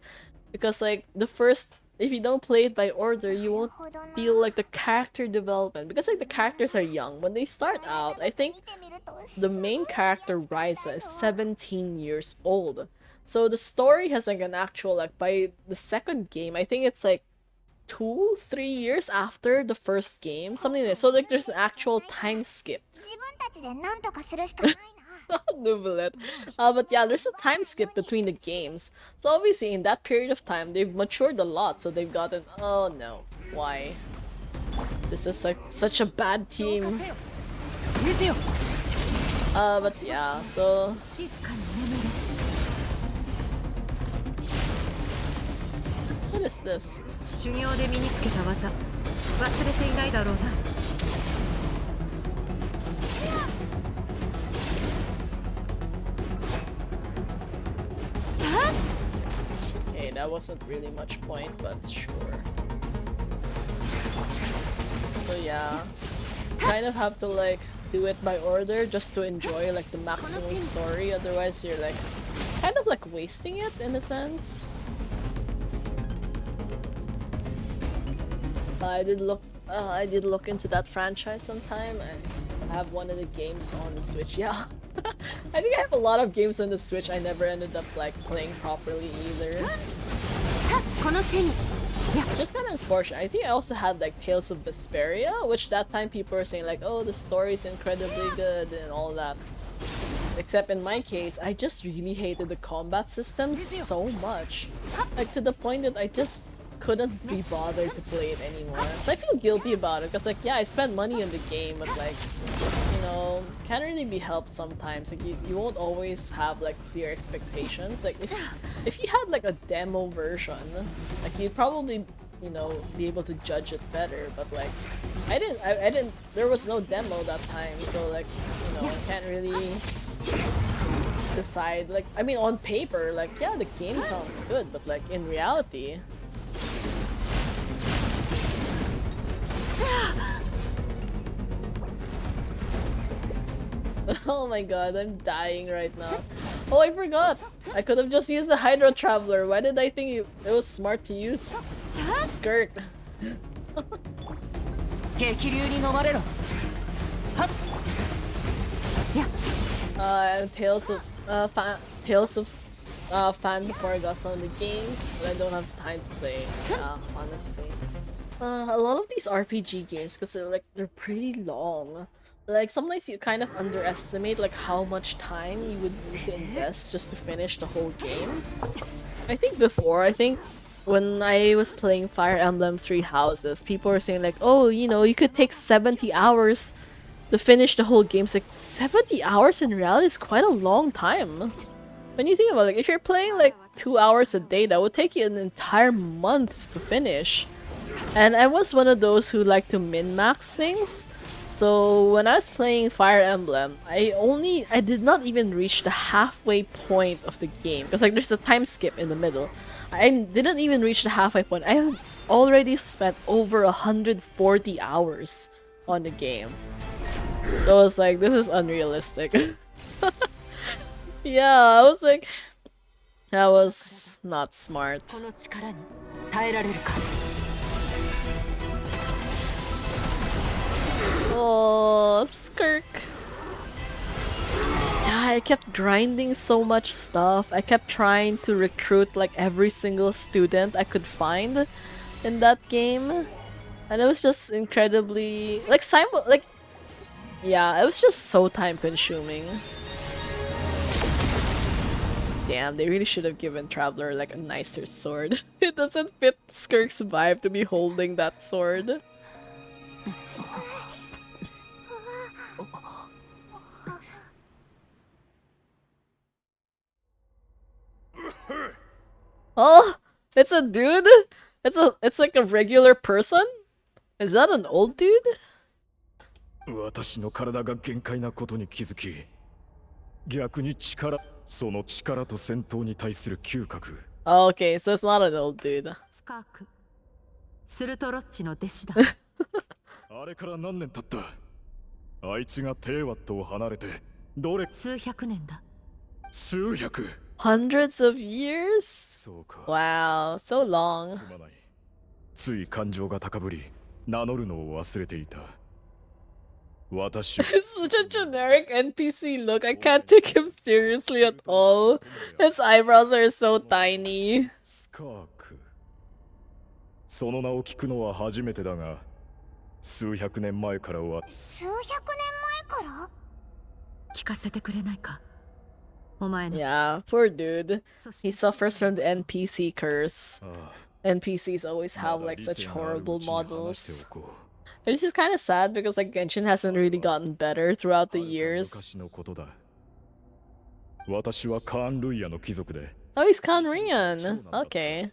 because like the first. If you don't play it by order, you won't feel like the character development. Because like the characters are young. When they start out, I think the main character, Ryza, is 17 years old. So the story has like an actual, like by the second game, I think it's like 2, 3 years after the first game. Something like that. So like there's an actual time skip. But yeah, there's a time skip between the games. So obviously in that period of time, they've matured a lot. So they've gotten... Oh no. Why? This is like such a bad team. But yeah, so... What is this? 修行で身につけた技忘れていないだろうな Okay, that wasn't really much point, but sure. So yeah, kind of have to like do it by order just to enjoy like the maximum story. Otherwise, you're like kind of like wasting it in a sense. I did look into that franchise sometime. I have one of the games on the Switch. Yeah. I think I have a lot of games on the Switch I never ended up like playing properly either. Just kind of unfortunate. I think I also had like Tales of Vesperia, which that time people were saying like, oh, the story's incredibly good and all that. Except in my case, I just really hated the combat system so much. Like to the point that I just couldn't be bothered to play it anymore. So I feel guilty about it because like yeah, I spent money on the game, but like, you know, can't really be helped sometimes. Like you won't always have like clear expectations. Like if you had like a demo version, like you'd probably, you know, be able to judge it better. But like I didn't there was no demo that time, so like, you know, I can't really decide, like, I mean, on paper, like, yeah, the game sounds good, but like, in reality... Oh my god, I'm dying right now. Oh, I forgot! I could have just used the Hydro Traveler. Why did I think it was smart to use Skirk? And Tales of Fan before I got some of the games, but I don't have time to play, honestly. A lot of these RPG games, because they're pretty long. Like, sometimes you kind of underestimate like how much time you would need to invest just to finish the whole game. I think when I was playing Fire Emblem Three Houses, people were saying like, oh, you know, you could take 70 hours to finish the whole game. It's like, 70 hours in reality is quite a long time. When you think about it, like, if you're playing like 2 hours a day, that would take you an entire month to finish. And I was one of those who like to min-max things. So when I was playing Fire Emblem, I did not even reach the halfway point of the game. Because like there's a time skip in the middle. I didn't even reach the halfway point. I have already spent over 140 hours on the game. So I was like, this is unrealistic. Yeah, I was like, that was not smart. Oh, Skirk. Yeah, I kept grinding so much stuff. I kept trying to recruit like every single student I could find in that game. And it was just incredibly yeah, it was just so time consuming. Damn, they really should have given Traveler like a nicer sword. It doesn't fit Skirk's vibe to be holding that sword. Oh, it's a dude? It's like a regular person? Is that an old dude? 私の体が限界なことに気づき、逆にその力と戦闘に対する嗅覚。Oh, okay, so it's not an old dude. スカーク、スルトロッチの弟子だ。あれから何年経った？あいつがテーワットを離れてどれ？数百年だ。数百。Hundreds of years? そうか。Wow, so long. すまない。つい感情が高ぶり、名乗るのを忘れていた。私 It's such a generic NPC look. I can't take him seriously at all. His eyebrows are so tiny. スカーク。その名を聞くのは初めてだが、数百年前からは。数百年前から？聞かせてくれないか。お前の。Yeah, poor dude. He suffers from the NPC curse. NPCs always have like such horrible models. It's just kind of sad because like Genshin hasn't really gotten better throughout the years. 私はカーン・ルイヤの貴族で。Oh, he's Kanrian. Okay.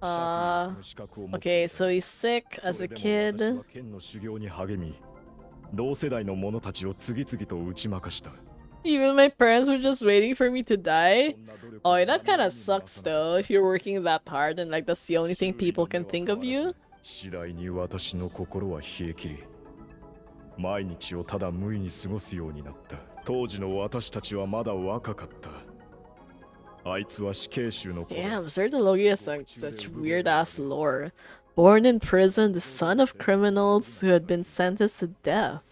Okay, so he's sick as a kid. 剣の修行に励み、同世代の者たちを次々と打ち負かした。Even my parents were just waiting for me to die. Oh, that kind of sucks though. If you're working that hard and like that's the only thing people can think of you. 次第に私の心は冷え切り、毎日をただ無意に過ごすようになった。当時の私たちはまだ若かった。あいつは死刑囚の頃。Damn, Sir Delogia has like such weird ass lore. Born in prison, the son of criminals who had been sentenced to death.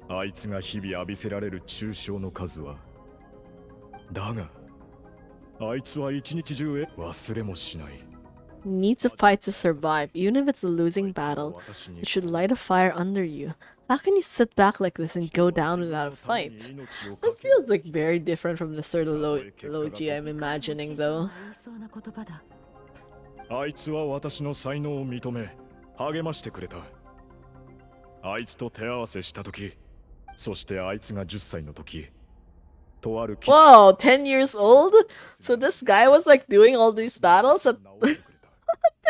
あいつが日々浴びせられる中傷の数は。だが、あいつは一日中忘れもしない。Need to fight to survive, even if it's a losing battle. It should light a fire under you. How can you sit back like this and go down without a fight? This feels like very different from the sort of Logi I'm imagining though. あいつは私の才能を認め、励ましてくれた。あいつと手合わせしたとき、そしてあいつが10歳のとき、とある。Whoa, 10 years old? So this guy was like doing all these battles at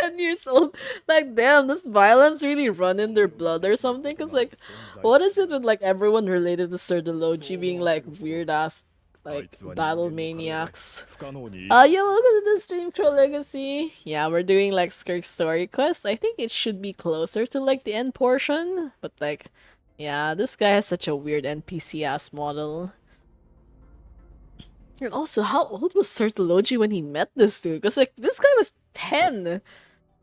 10 years old. Like, damn, does violence really run in their blood or something? Because, like, what is it with, like, everyone related to Sir Deloji being, like, weird ass, like, battle maniacs? Yeah, welcome to the Stream Crow Legacy. Yeah, we're doing, like, Skirk story quest. I think it should be closer to, like, the end portion. But, like, yeah, this guy has such a weird NPC ass model. And also, how old was Sir Deloji when he met this dude? Because, like, this guy was 10.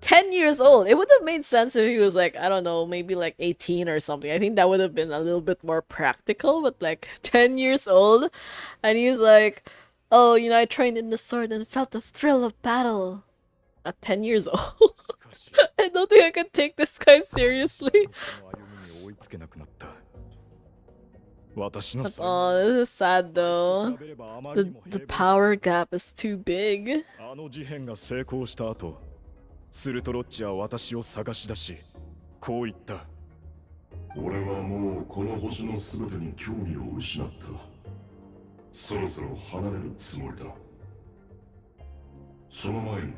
10 years old. It would have made sense if he was like, I don't know, maybe like 18 or something. I think that would have been a little bit more practical, but like 10 years old, and he's like, oh, you know, I trained in the sword and felt the thrill of battle. At 10 years old. I don't think I can take this guy seriously. But, oh, this is sad though. The power gap is too big. するとロッチは私を探し出し、こう言った。俺はもうこの星のすべてに興味を失った。そろそろ離れるつもりだ。その前に、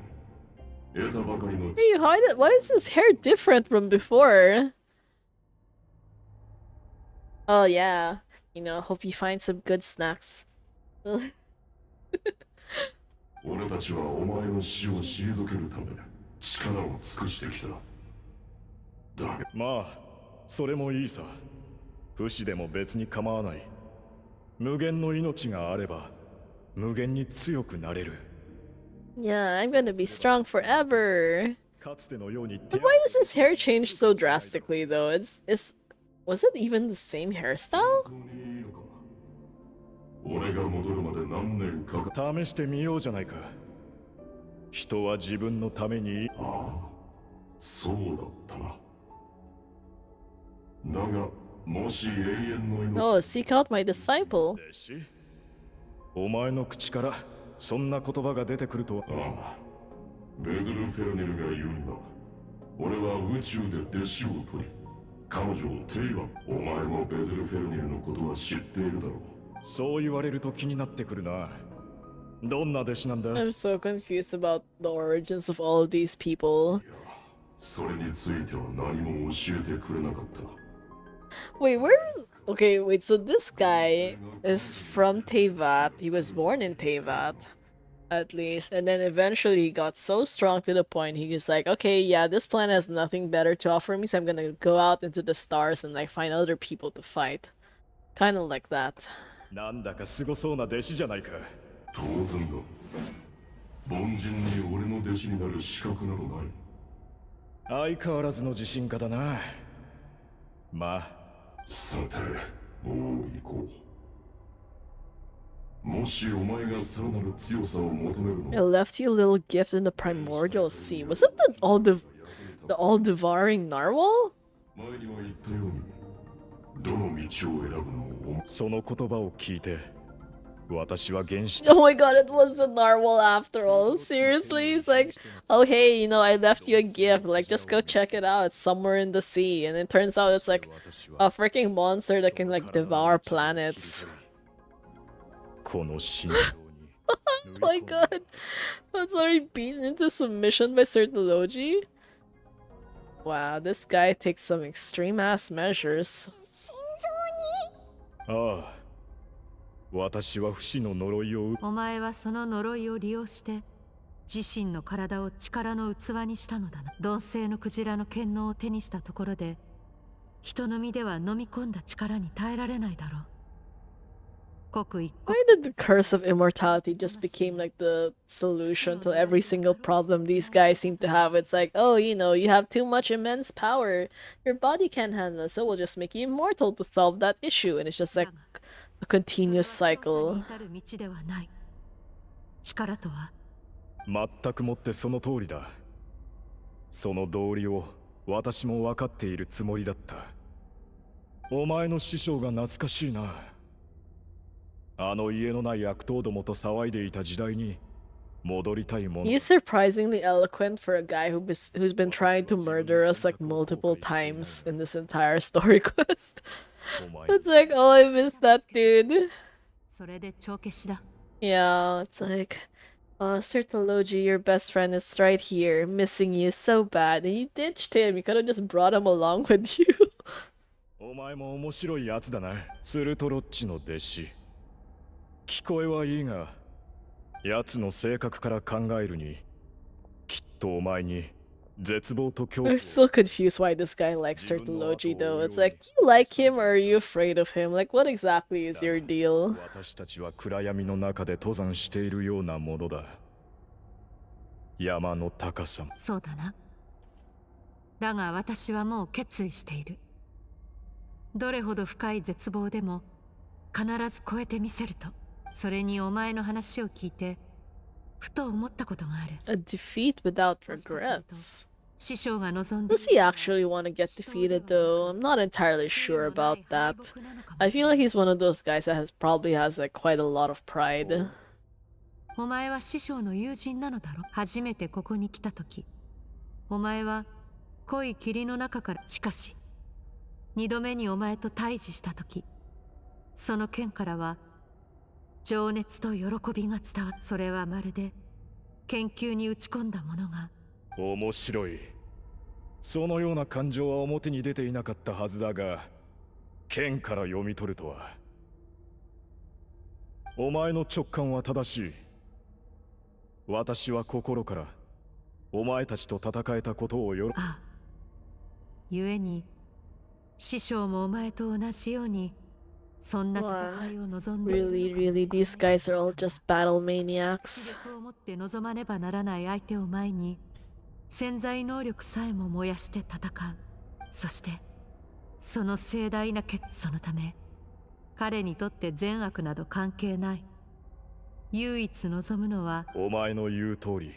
得たばかりの。Hey, why is his hair different from before? Oh yeah, you know, hope you find some good snacks. 俺たちはお前の死を退けるため力を尽くしてきた。だがまあ、それもいいさ。不死でも別に構わない。無限の命があれば、無限に強くなれる。Yeah, I'm gonna be strong forever. かつてのように。But why does his hair change so drastically though? Was it even the same hairstyle? 俺が戻るまで何年かか。試してみようじゃないか。人は自分のために。ああ、そうだったな。だが、もし永遠の命。Oh, seek out my disciple. お前の口からそんな言葉が出てくるとは。ああ、ベズル・フェルネルが言うには、俺は宇宙で弟子を取り、彼女をテイバン。お前もベズル・フェルネルのことは知っているだろう。そう言われると気になってくるな。どんな弟子なんだ？ I'm so confused about the origins of all of these people. それについては何も教えてくれなかった。Wait, okay, wait, so this guy is from Teyvat. He was born in Teyvat, at least. And then eventually he got so strong to the point he was like, okay, yeah, this planet has nothing better to offer me, so I'm gonna go out into the stars and like find other people to fight. Kind of like that. なんだかすごそうな弟子じゃないか。当然だ。凡人に俺の弟子になる資格などない。相変わらずの自信家だな。まあ。さて、もう行こう。もしお前がさらなる強さを求めるの。I left you a little gift in the primordial sea. Was it the all-devouring narwhal? 前には言ったように、どの道を選ぶのも。その言葉を聞いて。私は原始。Oh my god, it was a narwhal after all. Seriously? He's like, oh hey, you know, I left you a gift. Like, just go check it out. It's somewhere in the sea. And it turns out it's like a freaking monster that can like devour planets. Oh my god. That's already beaten into submission by Sir Deloji? Wow, this guy takes some extreme ass measures. ああ。私は不死の呪いを。お前はその呪いを利用して自身の体を力の器にしたのだな。鈍性のクジラの剣能を手にしたところで人の身では飲み込んだ力に耐えられないだろう。刻一刻。 Why did the curse of immortality just became like the solution to every single problem these guys seem to have? It's like, oh, you know, you have too much immense power. Your body can't handle it, so we'll just make you immortal to solve that issue. And it's just like a continuous cycle. 力とは全くもってその通りだ。その道理を私も分かっているつもりだった。お前の師匠が懐かしいな。あの家のない悪党どもと騒いでいた時代に戻りたいもの。He's surprisingly eloquent for a guy who's been trying to murder us like multiple times in this entire story quest. It's like, oh, I miss that dude. それで帳消しだ。Yeah, it's like, Sertology, your best friend is right here, missing you so bad. And you ditched him. You could have just brought him along with you. お前も面白いやつだな。スルトロッチの弟子。聞こえはいいが、奴の性格から考えるに、きっとお前に絶望と恐怖 I'm を still confused why this guy likes Sertology though. It's like, do you like him or are you afraid of him? Like, what exactly is your deal? 私たちは暗闇の中で登山しているようなものだ。山の高さも。そうだな。だが私はもう決意している。どれほど深い絶望でも必ず超えてみせると。それにお前の話を聞いてふと思ったことがある。 A defeat without regrets. 師匠が望んで Does he actually want to get defeated though? I'm not entirely sure about that. I feel like he's one of those guys that probably has like quite a lot of pride. お前は師匠の友人なのだろ。初めてここに来た時、お前は濃い霧の中から、しかし二度目にお前と対峙した時、その剣からは情熱と喜びが伝わる。それはまるで研究に打ち込んだものが。面白い。そのような感情は表に出ていなかったはずだが、剣から読み取るとは。お前の直感は正しい。私は心からお前たちと戦えたことをよ。ああ、故に師匠もお前と同じようにそんな戦いを望んでいる。 Really, these guys are all just battle maniacs. 気力を持って臨まねばならない相手を前に潜在能力さえも燃やして戦う。そしてその盛大なそのため彼にとって善悪など関係ない。唯一望むのは。お前の言う通り、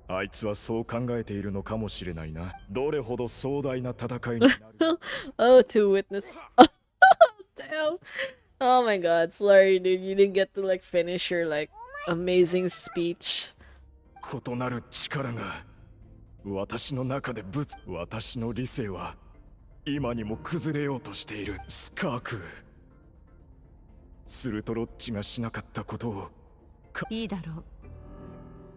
あいつはそう考えているのかもしれないな。どれほど壮大な戦いになる。Oh, to witness. Damn. Oh my god, sorry dude, you didn't get to like finish your like amazing speech. 異なる力が私の中で私の理性は今にも崩れようとしている。スカーク、スルトロッチがしなかったことを。いいだろう。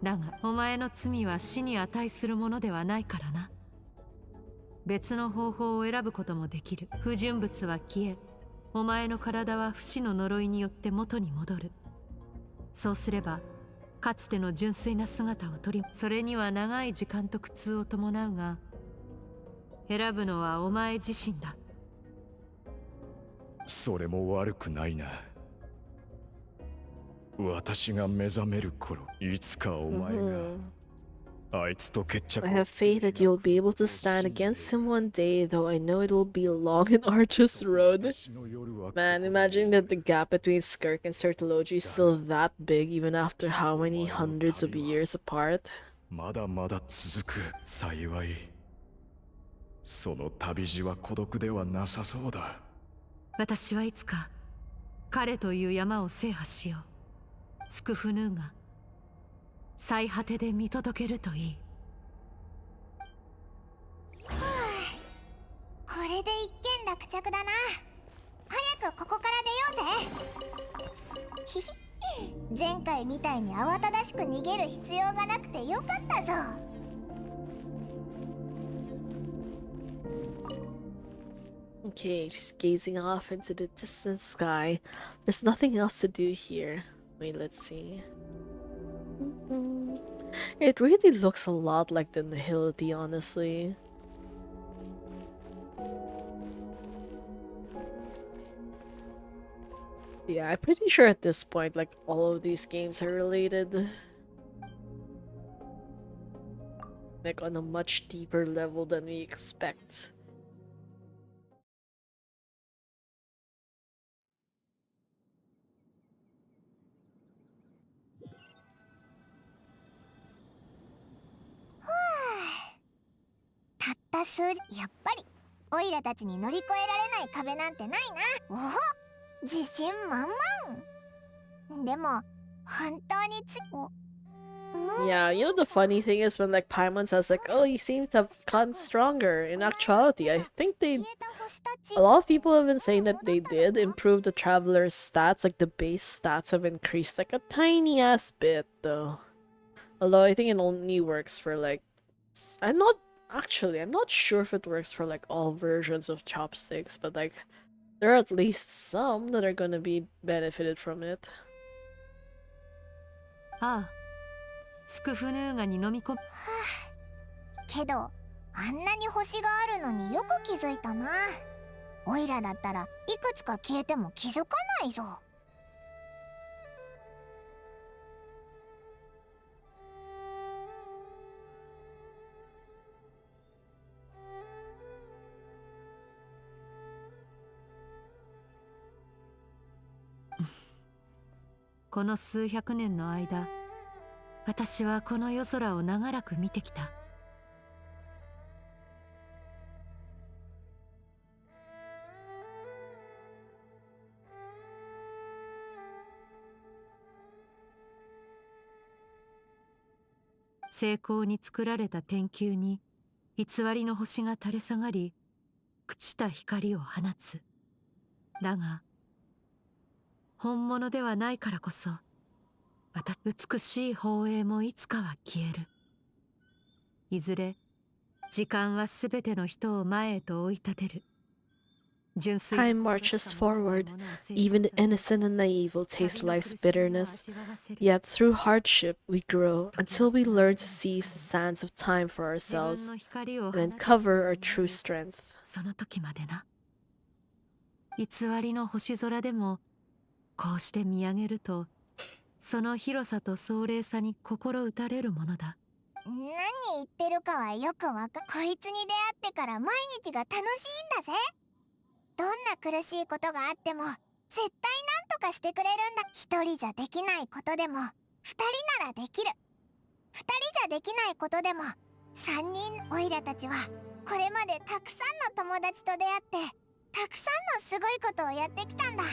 だがお前の罪は死に値するものではないからな。別の方法を選ぶこともできる。不純物は消え、お前の体は不死の呪いによって元に戻る。そうすればかつての純粋な姿を取り、それには長い時間と苦痛を伴うが、選ぶのはお前自身だ。それも悪くないな。私が目覚める頃、いつかお前があいつと決着。 I have faith that you'll be able to stand against him one day, though I know it will be a long and arduous road. Man, imagine that the gap between Skirk and Sertology is still that big even after how many hundreds of years apart. まだまだ続く。幸いその旅路は孤独ではなさそうだ。私はいつか彼という山を制覇しよう。スクフヌーが最果てで見届けるといい。これで一件落着だな。早くここから出ようぜ。ひひ、前回みたいに慌ただしく逃げる必要がなくてよかったぞ。Okay, she's gazing off into the distant sky. There's nothing else to do here. Wait, let's see. It really looks a lot like the Nihility, honestly. Yeah, I'm pretty sure at this point, like, all of these games are related. Like, on a much deeper level than we expect. Huh. たった数字、やっぱりオイラたちに乗り越えられない壁なんてないな。おお、自信満々。でも本当にYeah, you know the funny thing is when like Paimon says like, oh, you seem to have gotten stronger. In actuality, I think a lot of people have been saying that they did improve the traveler's stats, like the base stats have increased like a tiny ass bit though. Although I think it only works for like I'm not sure if it works for like all versions of chopsticks, but like there are at least some that are gonna be benefited from it. ああ、スクフヌーガに飲み込む。けどあんなに星があるのによく気づいたな。オイラだったらいくつか消えても気づかないぞ。この数百年の間、私はこの夜空を長らく見てきた。精巧に作られた天球に偽りの星が垂れ下がり、朽ちた光を放つ。だが本物ではないからこそ、美しい放映もいつかは消える。いずれ時間はすべての人を前へと追い立てる。Time marches forward. Even the innocent and naive will taste life's bitterness. Yet through hardship we grow until we learn to seize the sands of time for ourselves and uncover our true strength. その時までな。偽りの星空でもこうして見上げると、その広さと壮麗さに心打たれるものだ。何言ってるかはよくわか。こいつに出会ってから毎日が楽しいんだぜ。どんな苦しいことがあっても絶対なんとかしてくれるんだ。一人じゃできないことでも二人ならできる。二人じゃできないことでも三人。オイラたちはこれまでたくさんの友達と出会ってたくさんのすごいことをやってきたんだ。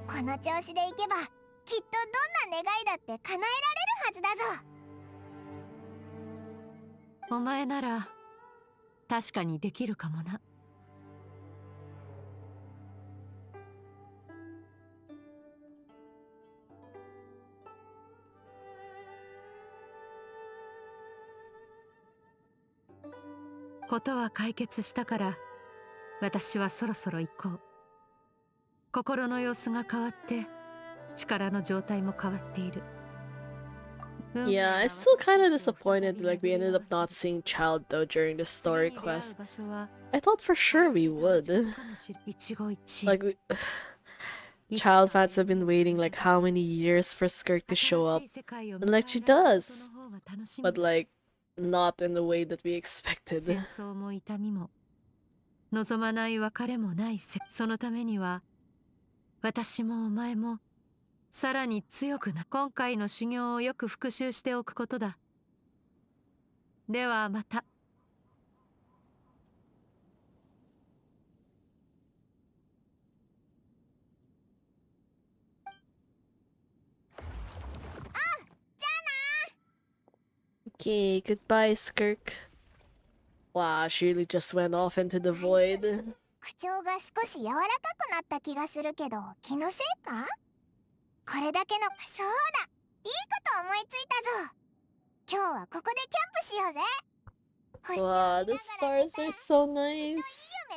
この調子でいけばきっとどんな願いだって叶えられるはずだぞ。お前なら確かにできるかもな。ことは解決したから私はそろそろ行こう。心の様子が変わって力の状態も変わっている。Yeah, I'm still kind of disappointed like we ended up not seeing Child though during the story quest. I thought for sure we would. Like Child fans have been waiting like how many years for Skirk to show up. And like she does. But like not in the way that we expected. 戦争も痛みも望まない別れもないそのためには私もお前もさらに強くな。今回の修行をよく復習しておくことだ。ではまた。Okay, goodbye, Skirk. Wow, she really just went off into the void. 口調が少し柔らかくなった気がするけど気のせいか。これだけの。そうだ、いいこと思いついたぞ。今日はここでキャンプしようぜ。星を見ながら Wow, the stars are so nice. いい夢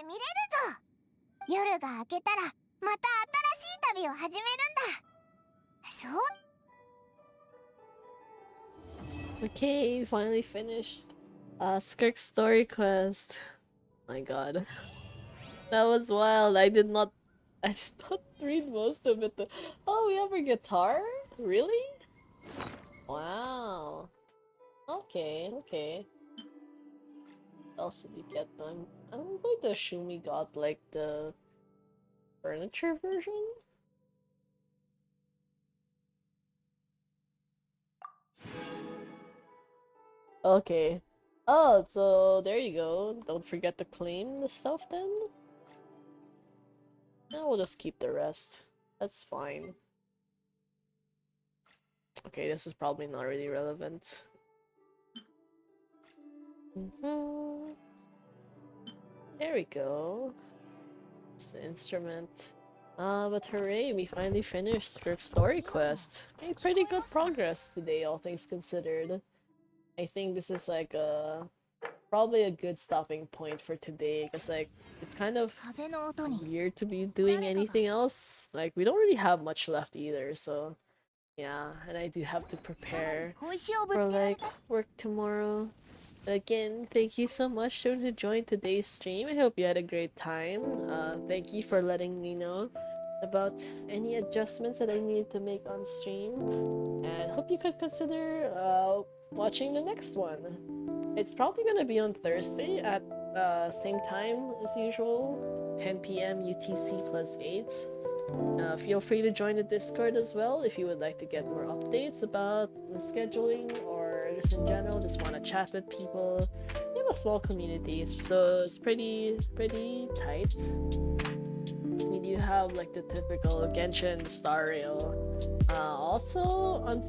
見れるぞ。夜が明けたらまた新しい旅を始めるんだ。そう。Okay, finally finished. Skirk's story quest. My god. That was wild. I did not read most of it though. Oh, we have a guitar? Really? Wow. Okay, okay. What else did we get then? I'm going to assume we got like the furniture version? Okay. Oh, so there you go. Don't forget to claim the stuff then. Now we'll just keep the rest. That's fine. Okay, this is probably not really relevant. There we go. It's the instrument. But hooray, we finally finished Skirk's story quest. Made pretty good progress today, all things considered. I think this is like probably a good stopping point for today, because like it's kind of weird to be doing anything else. Like we don't really have much left either, so yeah, and I do have to prepare for like work tomorrow. Again, thank you so much to join today's stream. I hope you had a great time. Thank you for letting me know about any adjustments that I needed to make on stream, and hope you could consider watching the next one. It's probably gonna be on Thursday at same time as usual, 10 p.m. UTC plus 8. Feel free to join the Discord as well if you would like to get more updates about the scheduling, or just in general, just want to chat with people. We have a small community, so it's pretty tight. We do have like the typical Genshin Star Rail. Also on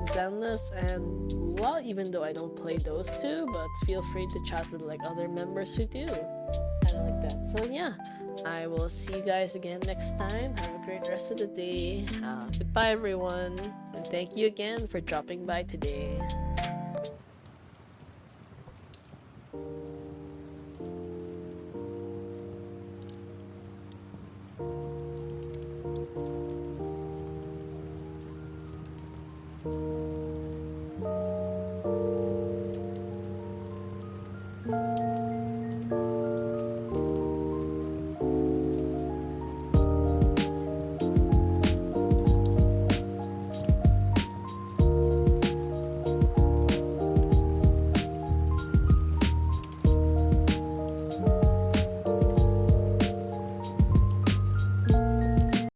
Zenless and Lua, even though I don't play those two, but feel free to chat with like other members who do. Kinda like that. So yeah. I will see you guys again next time. Have a great rest of the day. Goodbye, everyone. And thank you again for dropping by today.